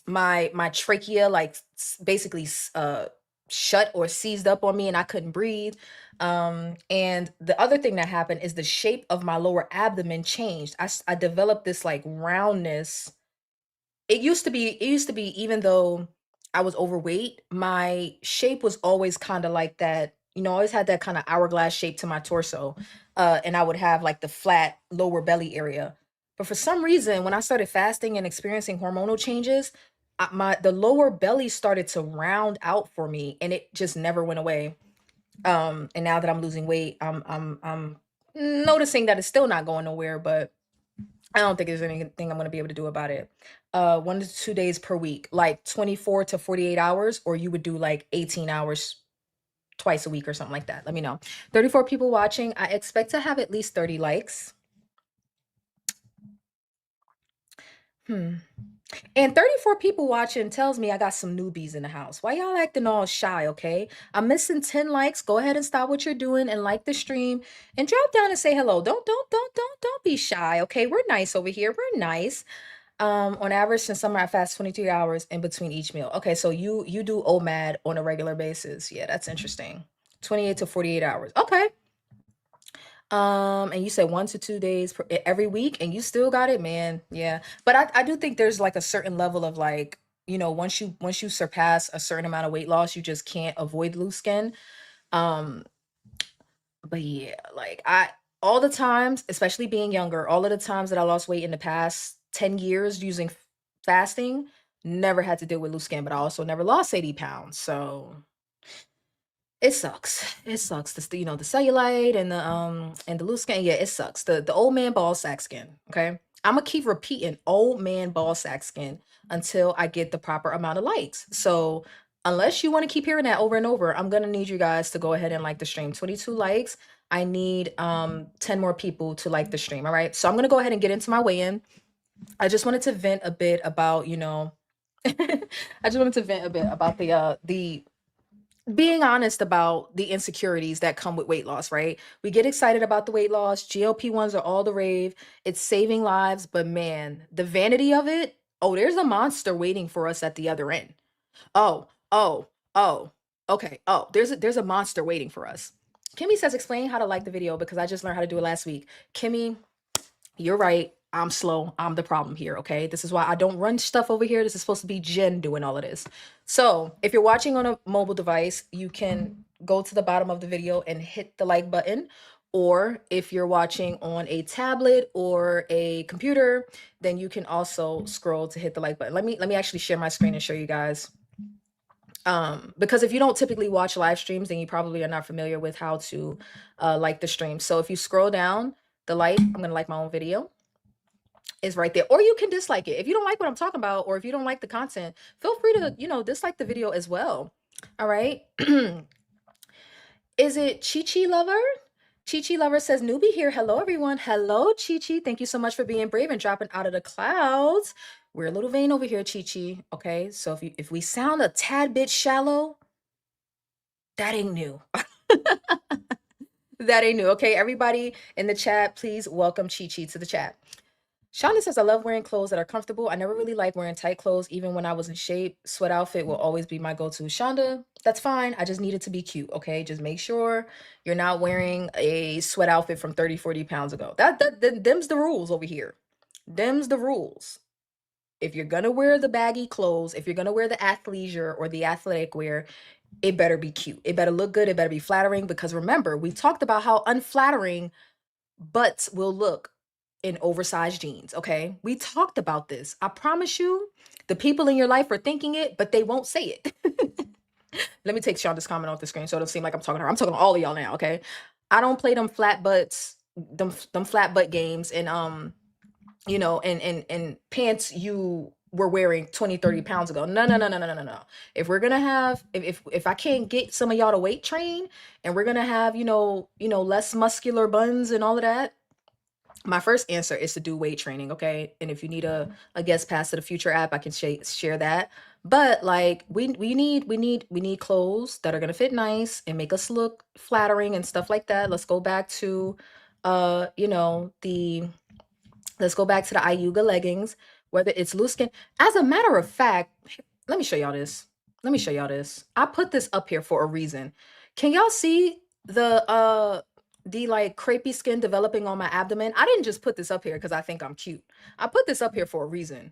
my trachea like basically shut or seized up on me and I couldn't breathe. And the other thing that happened is the shape of my lower abdomen changed. I developed this like roundness. It used to be even though I was overweight, my shape was always kind of like that. I always had that kind of hourglass shape to my torso. And I would have like the flat lower belly area. But for some reason, when I started fasting and experiencing hormonal changes, the lower belly started to round out for me and it just never went away. And now that I'm losing weight, I'm noticing that it's still not going nowhere, but I don't think there's anything I'm going to be able to do about it. 1 to 2 days per week, like 24 to 48 hours, or you would do like 18 hours twice a week or something like that. Let me know. 34 people watching. I expect to have at least 30 likes. And 34 people watching tells me I got some newbies in the house. Why y'all acting all shy, okay? I'm missing 10 likes. Go ahead and stop what you're doing and like the stream and drop down and say hello. Don't be shy, okay? We're nice over here. We're nice. On average, since summer, I fast 23 hours in between each meal. Okay, so you do OMAD on a regular basis. Yeah, that's interesting. 28 to 48 hours. Okay. And you said 1 to 2 days every week, and you still got it, man. Yeah, but I do think there's like a certain level of like, once you surpass a certain amount of weight loss, you just can't avoid loose skin. Um, but yeah, like all the times, especially being younger, all of the times that I lost weight in the past 10 years using fasting, never had to deal with loose skin, but I also never lost 80 pounds. So it sucks. It sucks. The cellulite and the loose skin. Yeah, it sucks. The old man ball sack skin. Okay. I'm gonna keep repeating old man ball sack skin until I get the proper amount of likes. So unless you want to keep hearing that over and over, I'm gonna need you guys to go ahead and like the stream. 22 likes. I need 10 more people to like the stream. All right. So I'm gonna go ahead and get into my weigh-in. I just wanted to vent a bit about, I just wanted to vent a bit about the being honest about the insecurities that come with weight loss, right? We get excited about the weight loss. GLP-1s are all the rave. It's saving lives, but man, the vanity of it, oh, there's a monster waiting for us at the other end. Oh, oh, oh, okay. Oh, there's a monster waiting for us. Kimmy says, explain how to like the video because I just learned how to do it last week. Kimmy, you're right. I'm slow. I'm the problem here. Okay. This is why I don't run stuff over here. This is supposed to be Jen doing all of this. So if you're watching on a mobile device, you can go to the bottom of the video and hit the like button. Or if you're watching on a tablet or a computer, then you can also scroll to hit the like button. Let me actually share my screen and show you guys. Because if you don't typically watch live streams, then you probably are not familiar with how to like the stream. So if you scroll down the like, I'm going to like my own video, is right there. Or you can dislike it. If you don't like what I'm talking about, or if you don't like the content, feel free to, dislike the video as well. All right. Is it Chi Lover? Chi Lover says, newbie here. Hello, everyone. Hello, Chi. Thank you so much for being brave and dropping out of the clouds. We're a little vain over here, Chi. Okay. So if we sound a tad bit shallow, that ain't new. That ain't new. Okay. Everybody in the chat, please welcome Chi to the chat. Shonda says, I love wearing clothes that are comfortable. I never really liked wearing tight clothes. Even when I was in shape, sweat outfit will always be my go-to. Shonda, that's fine. I just need it to be cute, okay? Just make sure you're not wearing a sweat outfit from 30, 40 pounds ago. Them's the rules over here. Them's the rules. If you're going to wear the baggy clothes, if you're going to wear the athleisure or the athletic wear, it better be cute. It better look good. It better be flattering. Because remember, we talked about how unflattering butts will look in oversized jeans. Okay. We talked about this. I promise you, the people in your life are thinking it, but they won't say it. Let me take Shonda's comment off the screen so it don't seem like I'm talking to her. I'm talking to all of y'all now. Okay. I don't play them flat butts, them flat butt games and, and pants you were wearing 20, 30 pounds ago. No. If we're going to have, if I can't get some of y'all to weight train and we're going to have, less muscular buns and all of that, my first answer is to do weight training, okay? And if you need a guest pass to the future app, I can share that. But like we need clothes that are gonna fit nice and make us look flattering and stuff like that. Let's go back to let's go back to the IUGA leggings. whether it's loose skin. As a matter of fact, let me show y'all this. Let me show y'all this. I put this up here for a reason. Can y'all see the like crepey skin developing on my abdomen? I didn't just put this up here because I think I'm cute. I put this up here for a reason.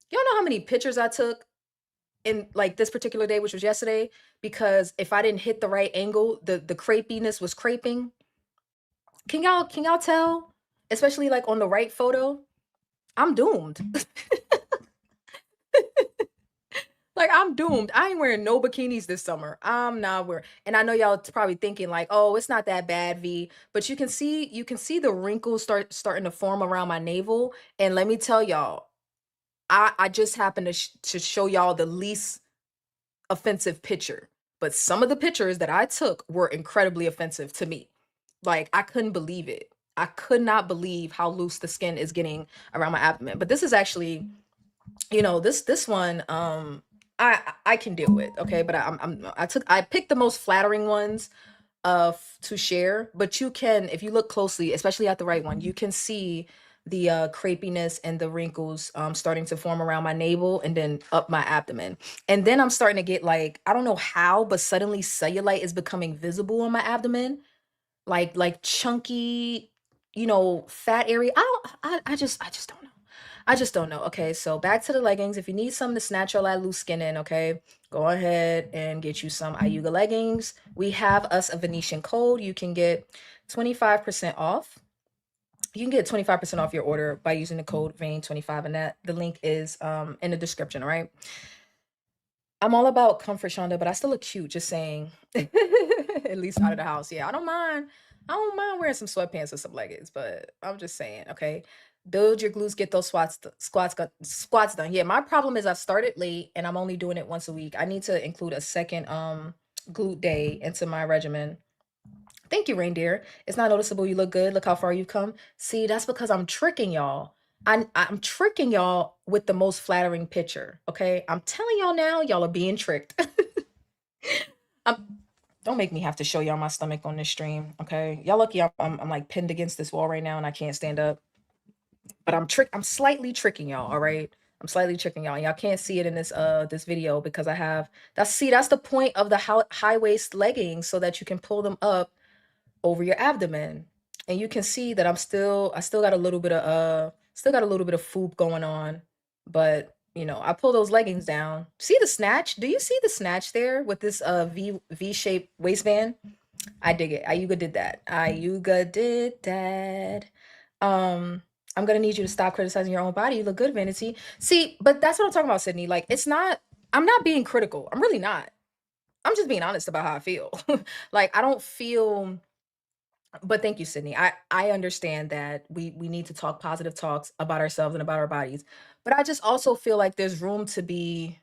Y'all know how many pictures I took in like this particular day, which was yesterday, because if I didn't hit the right angle, the crepiness was creping. Can y'all tell? Especially like on the right photo, I'm doomed. Like, I'm doomed. I ain't wearing no bikinis this summer. I'm not wearing, and I know y'all probably thinking like, oh, it's not that bad, V. But you can see the wrinkles starting to form around my navel. And let me tell y'all, I just happened to show y'all the least offensive picture. But some of the pictures that I took were incredibly offensive to me. Like, I couldn't believe it. I could not believe how loose the skin is getting around my abdomen. But this is actually, you know, this one, I can deal with, okay, but I picked the most flattering ones to share. But you can, if you look closely, especially at the right one, you can see the crepiness and the wrinkles starting to form around my navel and then up my abdomen. And then I'm starting to get like, I don't know how, but suddenly cellulite is becoming visible on my abdomen, like chunky, you know, fat area. I just don't know. I just don't know. Okay, so back to the leggings. If you need something to snatch all that loose skin in, okay, go ahead and get you some IUGA leggings. We have us a Venetian code. You can get 25% off. You can get 25% off your order by using the code VAIN25, and that the link is in the description, all right? I'm all about comfort, Shonda, but I still look cute, just saying. At least out of the house. Yeah, I don't mind wearing some sweatpants or some leggings, but I'm just saying, okay? Build your glutes, get those squats done. Yeah, my problem is I started late and I'm only doing it once a week. I need to include a second glute day into my regimen. Thank you, reindeer. It's not noticeable. You look good. Look how far you've come. See, that's because I'm tricking y'all. I'm tricking y'all with the most flattering picture. Okay, I'm telling y'all now, y'all are being tricked. Don't make me have to show y'all my stomach on this stream. Okay, y'all lucky I'm like pinned against this wall right now and I can't stand up. But I'm slightly tricking y'all. All right, I'm slightly tricking y'all. Y'all can't see it in this video because I have that's the point of the high waist leggings, so that you can pull them up over your abdomen. And you can see that I still got a little bit of FOOP going on, but you know, I pull those leggings down. See the snatch? Do you see the snatch there with this V-shaped waistband? I dig it. IUGA did that. IUGA did that. I'm gonna need you to stop criticizing your own body. You look good, Vanity. See, but that's what I'm talking about, Sydney. Like, I'm not being critical. I'm really not. I'm just being honest about how I feel. Like, I don't feel, but thank you, Sydney. I understand that we need to talk positive talks about ourselves and about our bodies. But I just also feel like there's room to be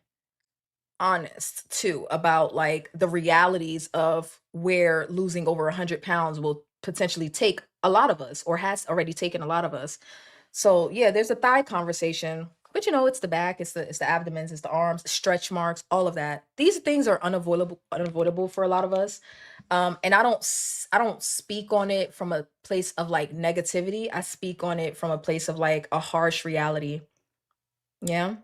honest too about like the realities of where losing over 100 pounds will potentially take a lot of us, or has already taken a lot of us. So yeah, there's a thigh conversation, but you know, it's the back, it's the abdomens, it's the arms, stretch marks, all of that. These things are unavoidable for a lot of us. And I don't speak on it from a place of like negativity. I speak on it from a place of like a harsh reality. Yeah.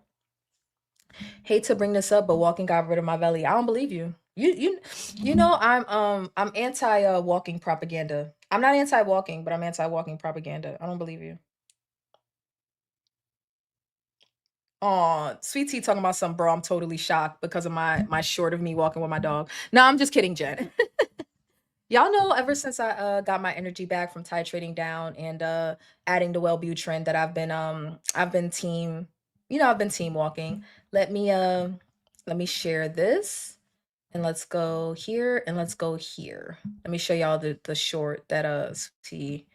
Hate to bring this up, but walking got rid of my belly. I don't believe you. You know, I'm anti walking propaganda. I'm not anti walking, but I'm anti walking propaganda. I don't believe you. Oh, Sweet Tea talking about some, bro. I'm totally shocked because of my short of me walking with my dog. No, I'm just kidding, Jen. Y'all know ever since I got my energy back from titrating down and adding the Wellbutrin that I've been team, I've been team walking. Let me share this, and let's go here and let's go here. Let me show y'all the short that Sweet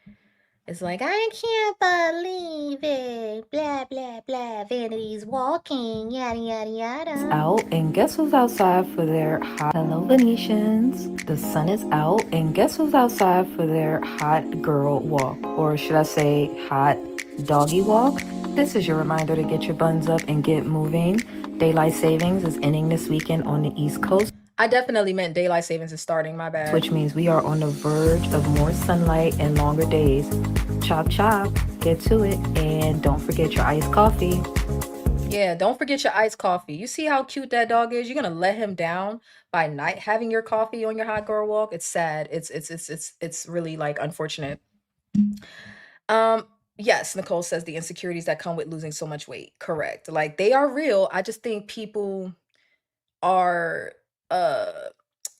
is like, I can't believe it. Blah blah blah. Vanity's walking. Yada yada yada. It's out, and guess who's outside for their hot? Hello, Venetians. The sun is out, and guess who's outside for their hot girl walk, or should I say, hot doggy walk? This is your reminder to get your buns up and get moving. Daylight savings is ending this weekend on the East Coast. I definitely meant daylight savings is starting, my bad. Which means we are on the verge of more sunlight and longer days. Chop chop, get to it, and don't forget your iced coffee. Yeah, don't forget your iced coffee. You see how cute that dog is? You're gonna let him down by not having your coffee on your hot girl walk. It's sad. It's really like unfortunate. Um, yes, Nicole says the insecurities that come with losing so much weight. Correct. Like they are real. I just think people are uh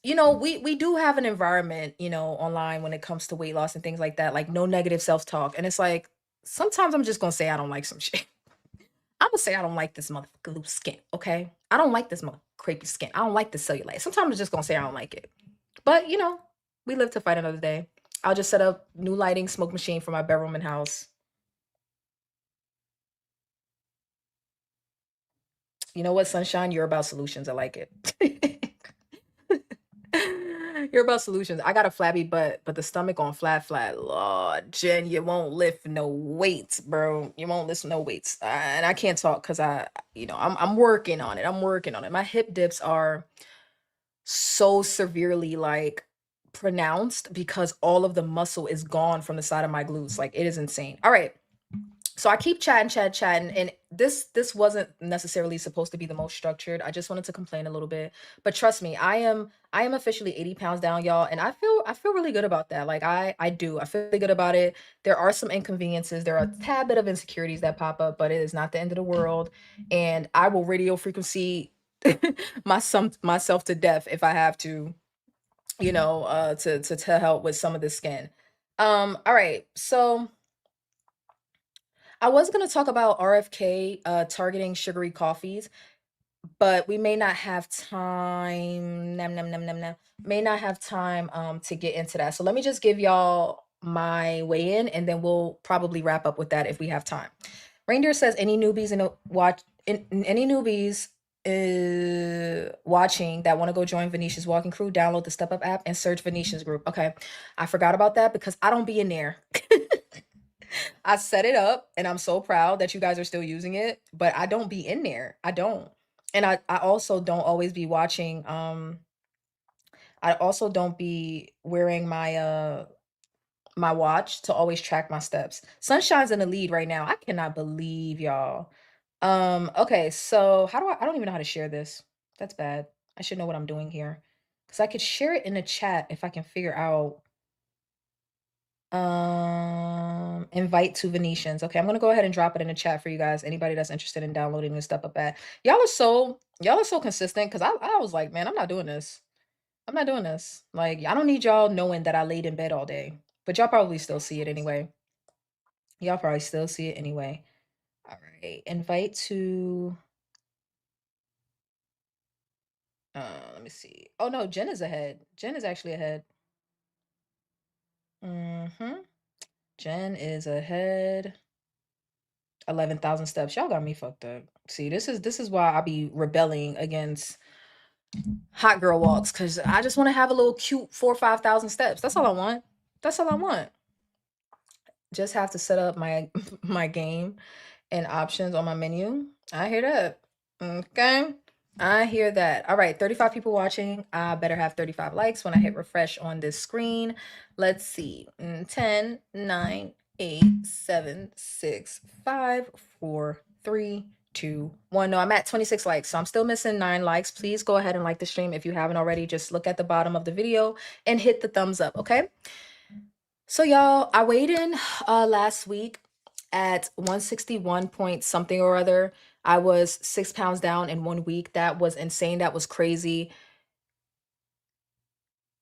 we do have an environment, online when it comes to weight loss and things like that, like no negative self-talk. And it's like sometimes I'm just gonna say I don't like some shit. I'm gonna say I don't like this motherfucker loose skin, okay? I don't like this mother crepey skin. I don't like the cellulite. Sometimes I'm just gonna say I don't like it. But we live to fight another day. I'll just set up new lighting smoke machine for my bedroom and house. You know what, Sunshine? You're about solutions. I like it. You're about solutions. I got a flabby butt, but the stomach on flat, flat. Lord, Jen, you won't lift no weights, bro. You won't lift no weights. And I can't talk because I'm working on it. I'm working on it. My hip dips are so severely like pronounced because all of the muscle is gone from the side of my glutes. Like it is insane. All right. So I keep chatting, and this wasn't necessarily supposed to be the most structured. I just wanted to complain a little bit, but trust me, I am officially 80 pounds down, y'all, and I feel really good about that. Like I do. I feel really good about it. There are some inconveniences. There are a tad bit of insecurities that pop up, but it is not the end of the world. And I will radio frequency myself to death if I have to, to help with some of the skin. All right, so I was going to talk about RFK targeting sugary coffees, but we may not have time. May not have time to get into that. So let me just give y'all my weigh in, and then we'll probably wrap up with that if we have time. Reindeer says any newbies any newbies watching that want to go join Venetia's walking crew, download the Step Up app and search Venetia's group. Okay, I forgot about that because I don't be in there. I set it up and I'm so proud that you guys are still using it, but I don't be in there. I don't. And I also don't always be watching. I also don't be wearing my watch to always track my steps. Sunshine's in the lead right now. I cannot believe y'all. Okay, so I don't even know how to share this. That's bad. I should know what I'm doing here. Because I could share it in the chat if I can figure out invite to Venetians. Okay, I'm gonna go ahead and drop it in the chat for you guys. Anybody that's interested in downloading this Step Up app. Y'all are so consistent because I was like, man, I'm not doing this. I'm not doing this. Like, I don't need y'all knowing that I laid in bed all day. But y'all probably still see it anyway. Y'all probably still see it anyway. All right, invite to let me see. Oh no, Jen is ahead. Jen is actually ahead. Jen is ahead. 11,000 steps. Y'all got me fucked up. See, this is why I be rebelling against hot girl walks, because I just want to have a little cute 4,000 or 5,000 steps. That's all I want. That's all I want. Just have to set up my my game and options on my menu. I hear that. Okay. I hear that. All right, 35 people watching. I better have 35 likes when I hit refresh on this screen. Let's see. 10, 9, 8, 7, 6, 5, 4, 3, 2, 1. No, I'm at 26 likes, so I'm still missing 9 likes. Please go ahead and like the stream if you haven't already. Just look at the bottom of the video and hit the thumbs up, okay? So y'all, I weighed in last week at 161 point something or other. I was 6 pounds down in 1 week. That was insane. That was crazy.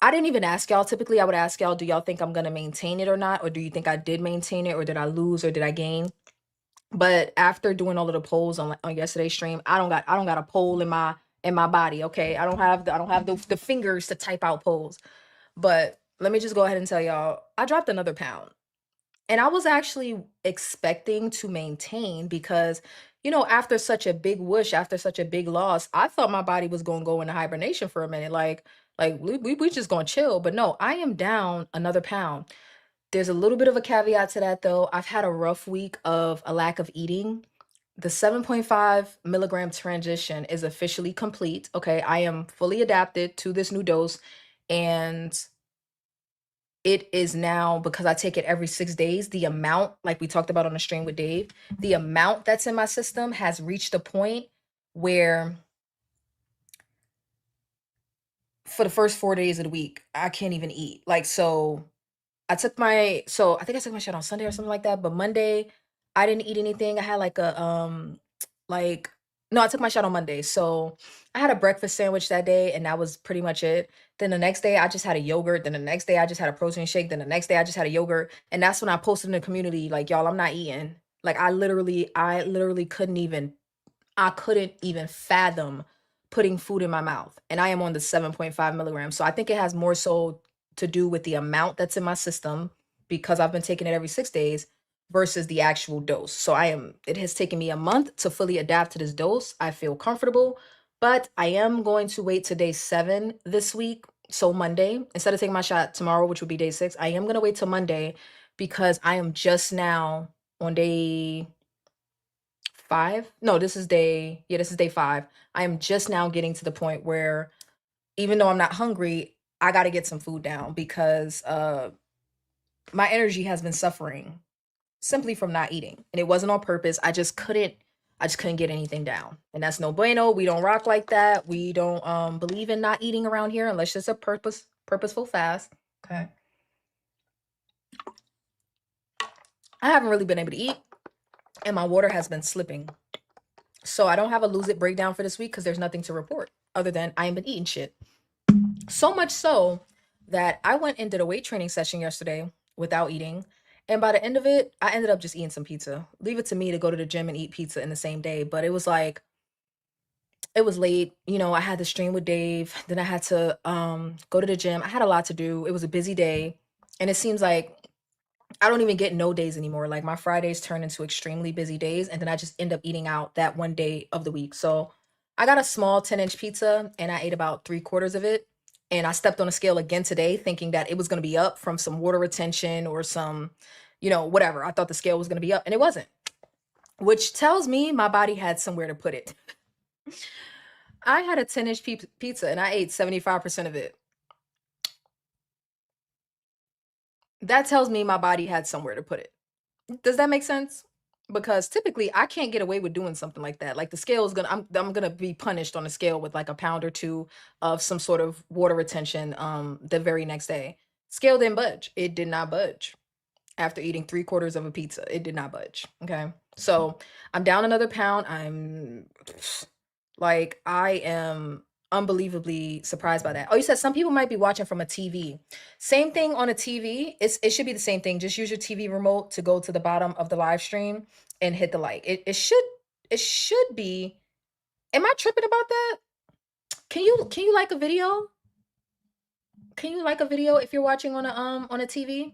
I didn't even ask y'all. Typically, I would ask y'all, do y'all think I'm going to maintain it or not? Or do you think I did maintain it? Or did I lose? Or did I gain? But after doing all of the polls on yesterday's stream, I don't got a poll in my body, okay? I don't have the fingers to type out polls. But let me just go ahead and tell y'all, I dropped another pound. And I was actually expecting to maintain because, after such a big whoosh, after such a big loss, I thought my body was going to go into hibernation for a minute. Like we just going to chill. But no, I am down another pound. There's a little bit of a caveat to that, though. I've had a rough week of a lack of eating. The 7.5 milligram transition is officially complete. Okay, I am fully adapted to this new dose. And it is now, because I take it every 6 days, the amount, like we talked about on the stream with Dave, the amount that's in my system has reached a point where for the first 4 days of the week, I can't even eat. Like, so I think I took my shot on Sunday or something like that, but Monday I didn't eat anything. I had like a like no, I took my shot on Monday. So I had a breakfast sandwich that day and that was pretty much it. Then the next day I just had a yogurt, then the next day I just had a protein shake, then the next day I just had a yogurt, and that's when I posted in the community like, y'all, I'm not eating. Like I literally couldn't even fathom putting food in my mouth. And I am on the 7.5 milligrams. So I think it has more so to do with the amount that's in my system because I've been taking it every 6 days versus the actual dose. So it has taken me a month to fully adapt to this dose. I feel comfortable, but I am going to wait to day 7 this week. So Monday, instead of taking my shot tomorrow, which would be day 6, I am going to wait till Monday because I am just now on day 5. No, this is day 5. I am just now getting to the point where even though I'm not hungry, I got to get some food down because my energy has been suffering simply from not eating. And it wasn't on purpose. I just couldn't get anything down. And that's no bueno. We don't rock like that. We don't believe in not eating around here unless it's a purposeful fast. Okay. I haven't really been able to eat and my water has been slipping. So I don't have a lose it breakdown for this week because there's nothing to report other than I ain't been eating shit. So much so that I went and did a weight training session yesterday without eating. And by the end of it, I ended up just eating some pizza. Leave it to me to go to the gym and eat pizza in the same day. But it was like, it was late. You know, I had the stream with Dave. Then I had to go to the gym. I had a lot to do. It was a busy day. And it seems like I don't even get no days anymore. Like my Fridays turn into extremely busy days. And then I just end up eating out that one day of the week. So I got a small 10-inch pizza and I ate about 3/4 of it. And I stepped on a scale again today thinking that it was going to be up from some water retention or some, whatever. I thought the scale was going to be up and it wasn't, which tells me my body had somewhere to put it. I had a 10-inch pizza and I ate 75% of it. That tells me my body had somewhere to put it. Does that make sense? Because typically I can't get away with doing something like that. Like the scale is I'm gonna be punished on the scale with like a pound or two of some sort of water retention the very next day. Scale didn't budge. It did not budge. After eating 3/4 of a pizza, it did not budge. Okay. So I'm down another pound. I am unbelievably surprised by that. Oh, you said some people might be watching from a TV. Same thing on a TV. It should be the same thing. Just use your TV remote to go to the bottom of the live stream and hit the like. It should be. Am I tripping about that? Can you like a video? Can you like a video if you're watching on a TV?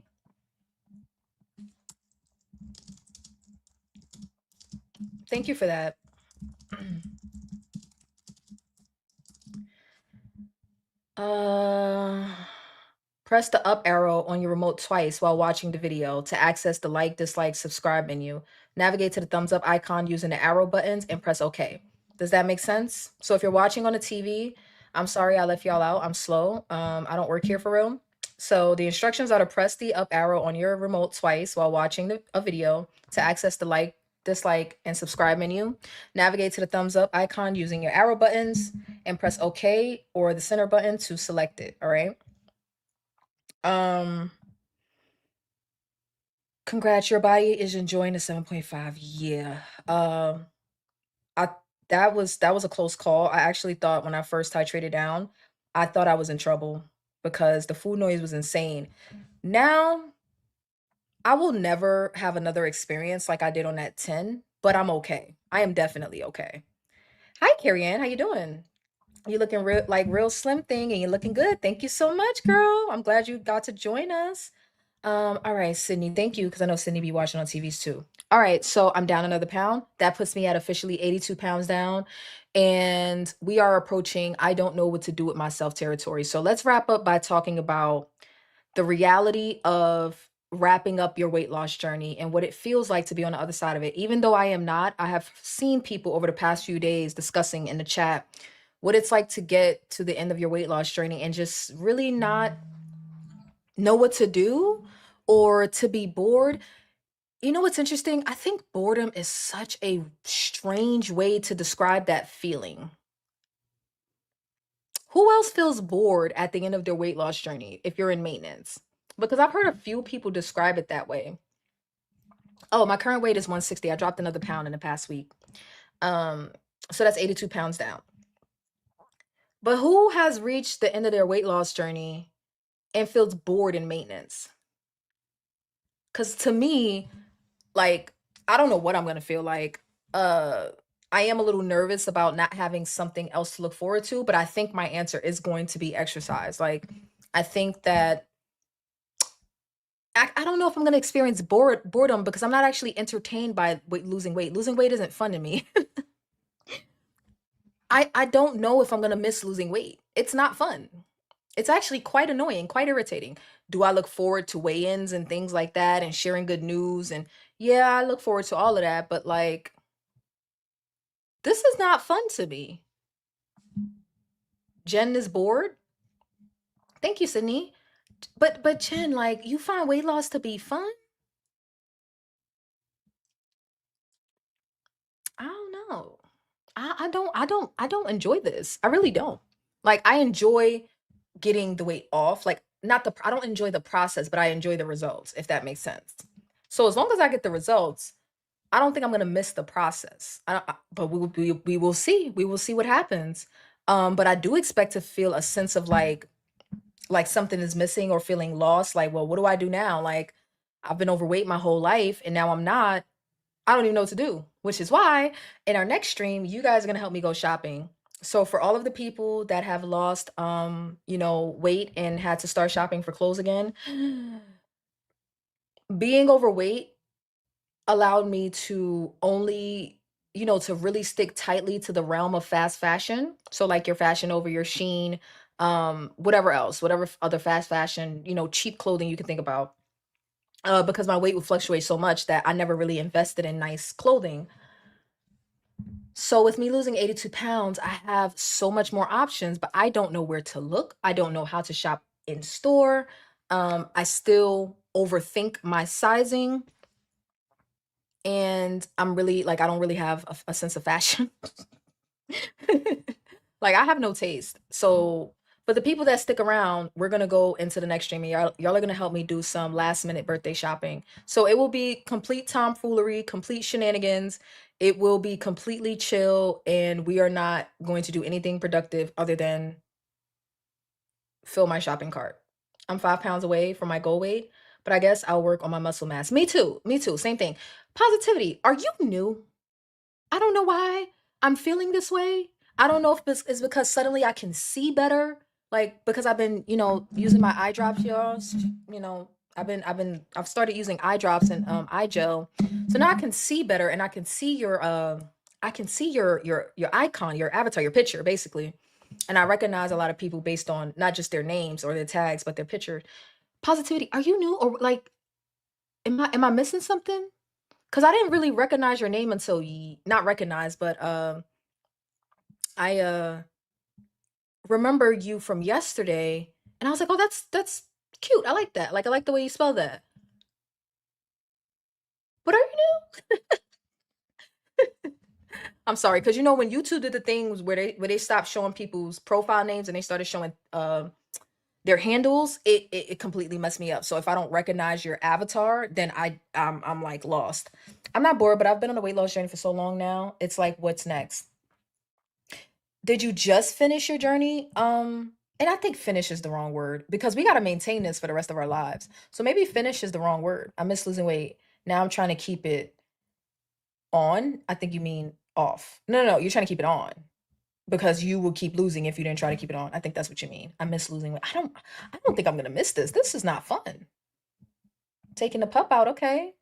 Thank you for that. Press the up arrow on your remote twice while watching the video to access the like, dislike, subscribe menu. Navigate to the thumbs up icon using the arrow buttons and press OK. Does that make sense? So if you're watching on a TV, I'm sorry I left y'all out. I'm slow. I don't work here for real. So the instructions are to press the up arrow on your remote twice while watching a video to access the like, dislike, and subscribe menu. Navigate to the thumbs up icon using your arrow buttons and press OK or the center button to select it. All right. Congrats, your body is enjoying the 7.5. Yeah. That was a close call. I actually thought when I first titrated down, I thought I was in trouble because the food noise was insane. Now, I will never have another experience like I did on that 10, but I'm okay. I am definitely okay. Hi, Carrie Ann. How you doing? You looking real slim thing and you're looking good. Thank you so much, girl. I'm glad you got to join us. All right, Sydney, thank you, because I know Sydney be watching on TVs too. All right, so I'm down another pound. That puts me at officially 82 pounds down. And we are approaching I don't know what to do with myself territory. So let's wrap up by talking about the reality of wrapping up your weight loss journey and what it feels like to be on the other side of it. Even though I am not, I have seen people over the past few days discussing in the chat what it's like to get to the end of your weight loss journey and just really not know what to do or to be bored. You know what's interesting? I think boredom is such a strange way to describe that feeling. Who else feels bored at the end of their weight loss journey if you're in maintenance? Because I've heard a few people describe it that way. Oh, my current weight is 160. I dropped another pound in the past week. Um, so that's 82 pounds down. But who has reached the end of their weight loss journey and feels bored in maintenance? Because to me, like, I don't know what I'm gonna feel like. Uh, I am a little nervous about not having something else to look forward to, but I think my answer is going to be exercise. Like, I think that I don't know if I'm gonna experience boredom because I'm not actually entertained by losing weight. Losing weight isn't fun to me. I don't know if I'm gonna miss losing weight. It's not fun. It's actually quite annoying, quite irritating. Do I look forward to weigh-ins and things like that and sharing good news? And yeah, I look forward to all of that, but like, this is not fun to me. Jen is bored. Thank you, Sydney. But Jen, like, you find weight loss to be fun? I don't know. I don't enjoy this. I really don't. Like, I enjoy getting the weight off. Like, not the I don't enjoy the process, but I enjoy the results, if that makes sense. So as long as I get the results, I don't think I'm gonna miss the process. But we will see. We will see what happens. But I do expect to feel a sense of like something is missing or feeling lost. Like, well, what do I do now? Like, I've been overweight my whole life, and now I'm not. I don't even know what to do. Which is why in our next stream, you guys are gonna help me go shopping. So for all of the people that have lost, weight and had to start shopping for clothes again, being overweight allowed me to only, to really stick tightly to the realm of fast fashion. So like your Fashion Over, your Shein, whatever else, whatever other fast fashion, cheap clothing you can think about. Because my weight would fluctuate so much that I never really invested in nice clothing. So with me losing 82 pounds, I have so much more options, but I don't know where to look. I don't know how to shop in store. I still overthink my sizing. And I'm really like, I don't really have a sense of fashion. Like, I have no taste. So for the people that stick around, we're gonna go into the next stream. And y'all are gonna help me do some last minute birthday shopping. So it will be complete tomfoolery, complete shenanigans. It will be completely chill, and we are not going to do anything productive other than fill my shopping cart. I'm 5 pounds away from my goal weight, but I guess I'll work on my muscle mass. Me too. Me too. Same thing. Positivity. Are you new? I don't know why I'm feeling this way. I don't know if it's because suddenly I can see better, like because I've been, using my eye drops, y'all. I've started using eye drops and eye gel, so now I can see better and I can see your icon, your avatar, your picture, basically, and I recognize a lot of people based on not just their names or their tags, but their picture. Positivity. Are you new or like, am I missing something? Because I didn't really recognize your name until not recognize, but I remember you from yesterday, and I was like, oh, that's cute. I like that. Like, I like the way you spell that. But are you new? I'm sorry, because when YouTube did the things where they stopped showing people's profile names and they started showing their handles, it completely messed me up. So if I don't recognize your avatar, then I'm like lost. I'm not bored, but I've been on a weight loss journey for so long now. It's like, what's next? Did you just finish your journey? And I think finish is the wrong word because we got to maintain this for the rest of our lives. So maybe finish is the wrong word. I miss losing weight. Now I'm trying to keep it on. I think you mean off. No, you're trying to keep it on because you will keep losing if you didn't try to keep it on. I think that's what you mean. I miss losing weight. I don't think I'm gonna miss this. This is not fun. Taking the pup out, okay.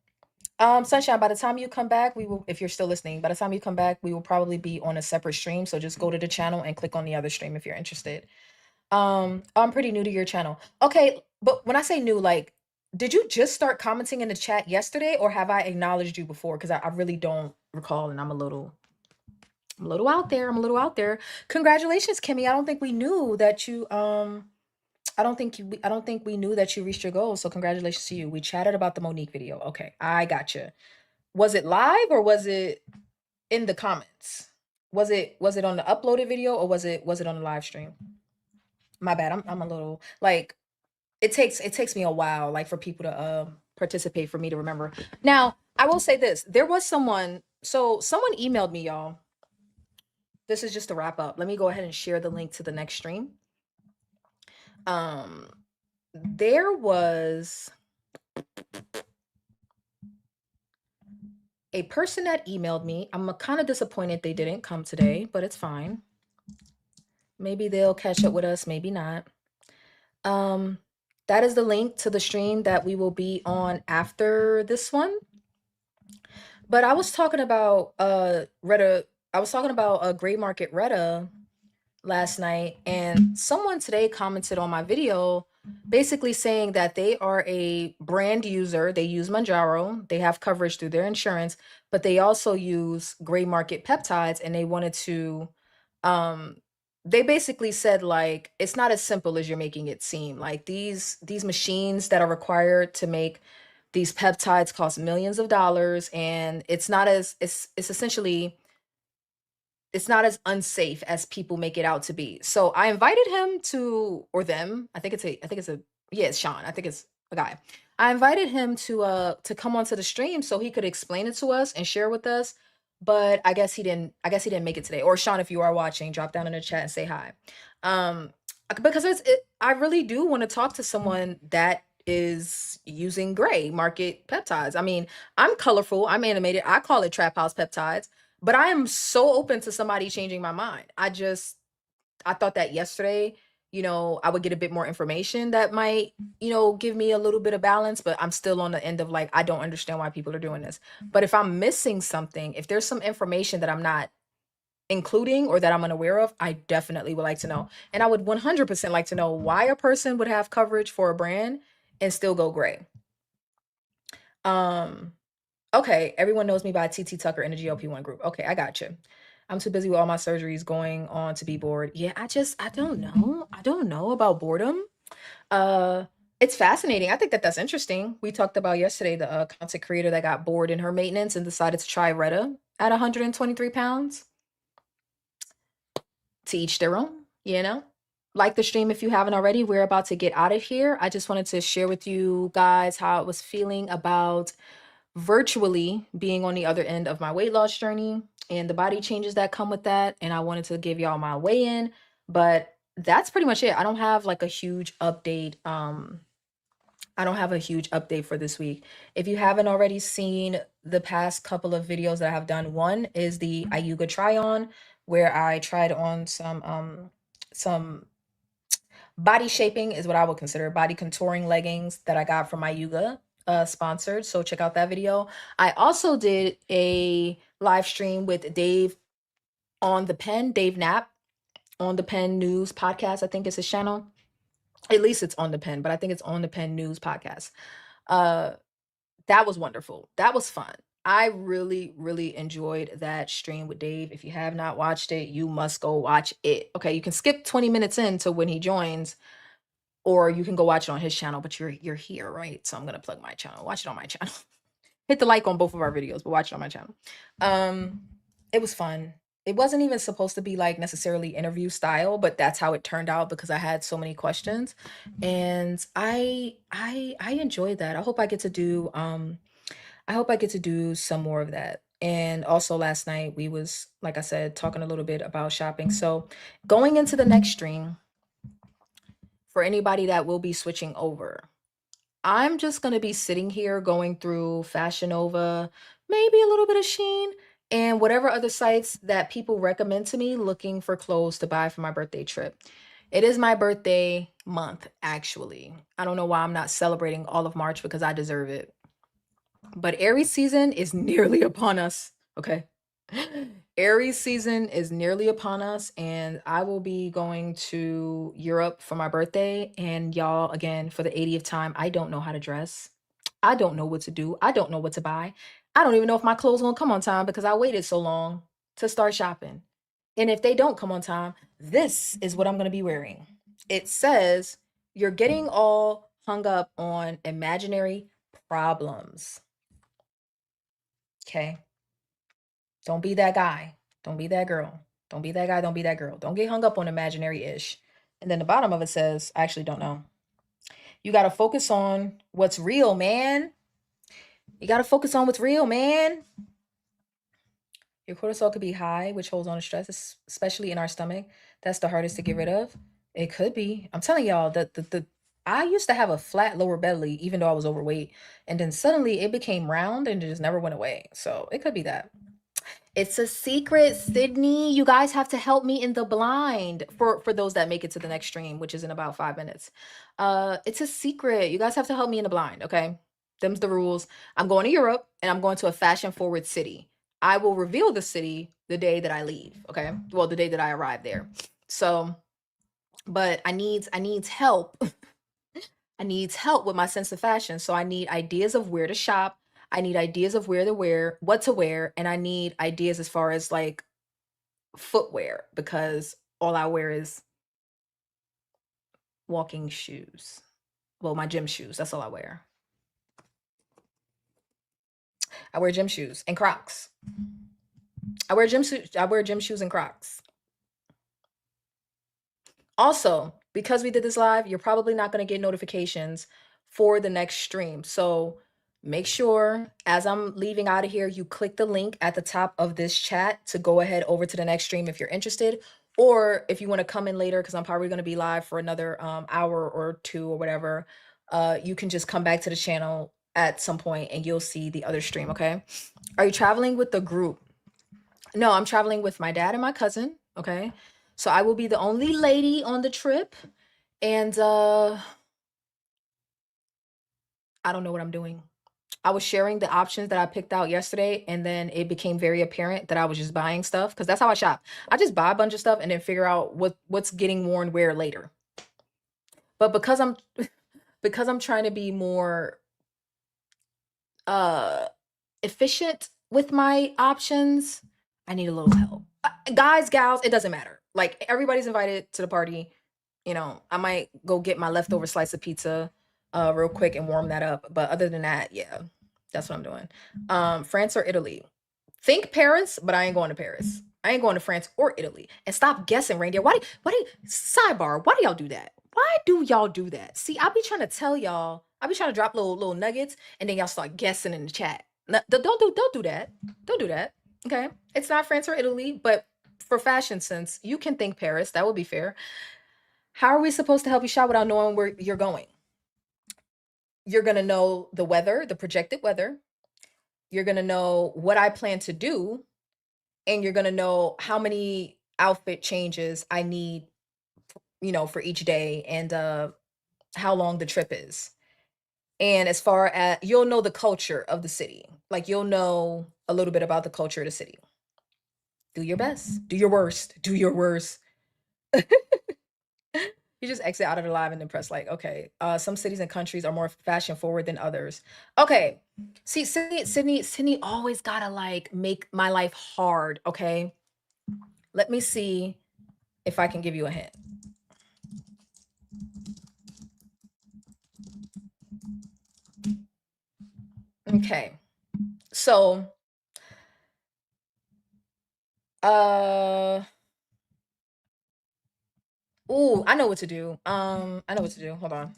Sunshine, by the time you come back, we will, if you're still listening, by the time you come back, we will probably be on a separate stream. So just go to the channel and click on the other stream if you're interested. I'm pretty new to your channel. Okay, but when I say new, like, did you just start commenting in the chat yesterday or have I acknowledged you before? Because I really don't recall and I'm a little out there. Congratulations, Kimmy. I don't think we knew that you I don't think we knew that you reached your goal. So congratulations to you. We chatted about the Monique video. Okay, I got you. Was it live or was it in the comments? Was it on the uploaded video or was it on the live stream? My bad. I'm a little like it takes me a while like for people to participate for me to remember. Now, I will say this. There was someone emailed me, y'all. This is just to wrap up. Let me go ahead and share the link to the next stream. There was a person that emailed me. I'm kind of disappointed they didn't come today, but it's fine. Maybe they'll catch up with us, maybe not. That is the link to the stream that we will be on after this one. But I was talking about Retta. I was talking about Gray Market Retta last night, and someone today commented on my video basically saying that they are a brand user. They use Manjaro. They have coverage through their insurance, but they also use Gray Market peptides, and they wanted to they basically said like it's not as simple as you're making it seem. Like these machines that are required to make these peptides cost millions of dollars, and it's not as it's essentially it's not as unsafe as people make it out to be. So I invited him to, or them. It's Sean. I think it's a guy. I invited him to come onto the stream so he could explain it to us and share with us. But I guess he didn't make it today. Or Sean, if you are watching, drop down in the chat and say hi. Because I really do want to talk to someone that is using Gray Market peptides. I mean, I'm colorful, I'm animated, I call it Trap House peptides, but I am so open to somebody changing my mind. I thought that yesterday, I would get a bit more information that might, give me a little bit of balance, but I'm still on the end of like, I don't understand why people are doing this. But if I'm missing something, if there's some information that I'm not including or that I'm unaware of, I definitely would like to know. And I would 100% like to know why a person would have coverage for a brand and still go Gray. Okay, everyone knows me by TT Tucker in the GLP-1 group. Okay, I got you. I'm too busy with all my surgeries going on to be bored. Yeah, I don't know. I don't know about boredom. It's fascinating. I think that that's interesting. We talked about yesterday the content creator that got bored in her maintenance and decided to try Retta at 123 pounds. To each their own, like the stream if you haven't already. We're about to get out of here. I just wanted to share with you guys how I was feeling about virtually being on the other end of my weight loss journey and the body changes that come with that. And I wanted to give y'all my weigh in, but that's pretty much it. I don't have like a huge update. I don't have a huge update for this week. If you haven't already seen the past couple of videos that I have done, one is the IUGA try on, where I tried on some body shaping is what I would consider body contouring leggings that I got from IUGA, sponsored. So check out that video. I also did a live stream with Dave on the Pen, Dave Knapp on the Pen News podcast. I think it's his channel. At least it's on the Pen, but I think it's on the Pen News podcast. That was wonderful. That was fun. I really, really enjoyed that stream with Dave. If you have not watched it, you must go watch it. Okay, you can skip 20 minutes into when he joins, or you can go watch it on his channel, but you're here, right? So I'm gonna plug my channel. Watch it on my channel. Hit the like on both of our videos, but watch it on my channel. It was fun. It wasn't even supposed to be like necessarily interview style, but that's how it turned out because I had so many questions, and I enjoyed that. I hope I get to do some more of that. And also last night we was, like I said, talking a little bit about shopping. So going into the next stream, for anybody that will be switching over, I'm just going to be sitting here going through Fashion Nova, maybe a little bit of Shein, and whatever other sites that people recommend to me, looking for clothes to buy for my birthday trip. It is my birthday month, actually. I don't know why I'm not celebrating all of March because I deserve it. But Aries season is nearly upon us, okay? Aries season is nearly upon us, and I will be going to Europe for my birthday. And y'all, again, for the 80th time, I don't know how to dress. I don't know what to do. I don't know what to buy. I don't even know if my clothes gonna come on time because I waited so long to start shopping. And if they don't come on time, this is what I'm gonna be wearing. It says, You're getting all hung up on imaginary problems. Okay? Don't be that guy. Don't be that girl. Don't be that guy. Don't be that girl. Don't get hung up on imaginary ish. And then the bottom of it says, I actually don't know. You got to focus on what's real, man. You got to focus on what's real, man. Your cortisol could be high, which holds on to stress, especially in our stomach. That's the hardest to get rid of. It could be. I'm telling y'all that I used to have a flat lower belly, even though I was overweight. And then suddenly it became round and it just never went away. So it could be that. It's a secret, Sydney. You guys have to help me in the blind for those that make it to the next stream, which is in about 5 minutes. It's a secret. You guys have to help me in the blind, okay? Them's the rules. I'm going to Europe and I'm going to a fashion forward city. I will reveal the city the day that I leave, okay? Well, the day that I arrive there. So, but I needs help. I needs help with my sense of fashion. So I need ideas of where to shop. I need ideas of where to wear, what to wear, and I need ideas as far as like footwear because all I wear is walking shoes. Well, my gym shoes. That's all I wear. I wear gym shoes and Crocs. I wear gym shoes and Crocs. Also, because we did this live, you're probably not going to get notifications for the next stream. So make sure as I'm leaving out of here, you click the link at the top of this chat to go ahead over to the next stream if you're interested. Or if you want to come in later, because I'm probably going to be live for another hour or two or whatever, you can just come back to the channel at some point and you'll see the other stream, okay? Are you traveling with the group? No, I'm traveling with my dad and my cousin, okay? So I will be the only lady on the trip. And I don't know what I'm doing. I was sharing the options that I picked out yesterday, and then it became very apparent that I was just buying stuff because that's how I shop. I just buy a bunch of stuff and then figure out what's getting worn where later. But because I'm trying to be more efficient with my options, I need a little help. Guys, gals, it doesn't matter. Like everybody's invited to the party. You know, I might go get my leftover slice of pizza real quick and warm that up. But other than that, yeah, that's what I'm doing. France or Italy? Think Paris, but I ain't going to Paris. I ain't going to France or Italy. And stop guessing, reindeer. Sidebar, why do y'all do that? Why do y'all do that? See, I be trying to tell y'all, I be trying to drop little nuggets and then y'all start guessing in the chat. No, don't do that. Don't do that. Okay. It's not France or Italy, but for fashion sense, you can think Paris. That would be fair. How are we supposed to help you shop without knowing where you're going? You're going to know the weather, the projected weather. You're going to know what I plan to do. And you're going to know how many outfit changes I need, you know, for each day and how long the trip is. And as far as you'll know the culture of the city, like you'll know a little bit about the culture of the city. Do your best, do your worst, do your worst. You just exit out of the live and then press like, okay, some cities and countries are more fashion forward than others. Okay, see, Sydney always gotta like make my life hard, okay? Let me see if I can give you a hint. Okay, so, ooh, I know what to do. I know what to do. Hold on.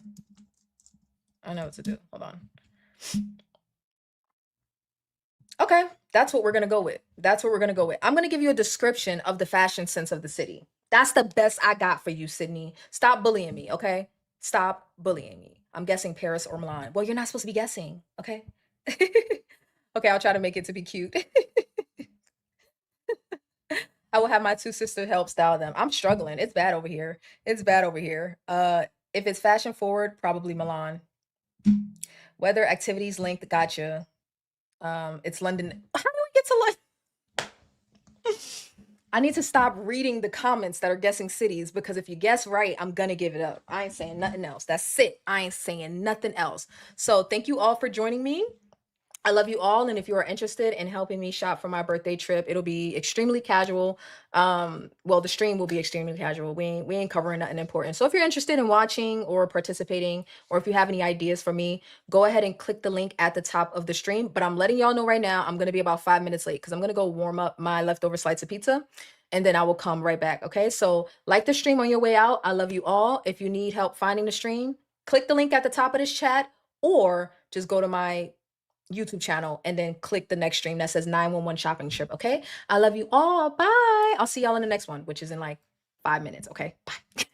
I know what to do. Hold on. Okay, that's what we're gonna go with. That's what we're gonna go with. I'm gonna give you a description of the fashion sense of the city. That's the best I got for you, Sydney. Stop bullying me, okay? Stop bullying me. I'm guessing Paris or Milan. Well, you're not supposed to be guessing, okay? Okay, I'll try to make it to be cute. I will have my two sisters help style them. I'm struggling. It's bad over here. It's bad over here. If it's fashion forward, probably Milan. Weather, activities, length, gotcha. It's London. How do we get to London? I need to stop reading the comments that are guessing cities because if you guess right, I'm gonna give it up. I ain't saying nothing else. That's it. I ain't saying nothing else. So thank you all for joining me. I love you all, and if you are interested in helping me shop for my birthday trip, it'll be extremely casual. Well, the stream will be extremely casual. We ain't covering nothing important. So if you're interested in watching or participating, or if you have any ideas for me, go ahead and click the link at the top of the stream. But I'm letting y'all know right now, I'm gonna be about 5 minutes late because I'm gonna go warm up my leftover slice of pizza, and then I will come right back. Okay, so like the stream on your way out. I love you all. If you need help finding the stream, click the link at the top of this chat, or just go to my YouTube channel and then click the next stream that says 911 shopping trip. Okay. I love you all. Bye. I'll see y'all in the next one, which is in like 5 minutes. Okay. Bye.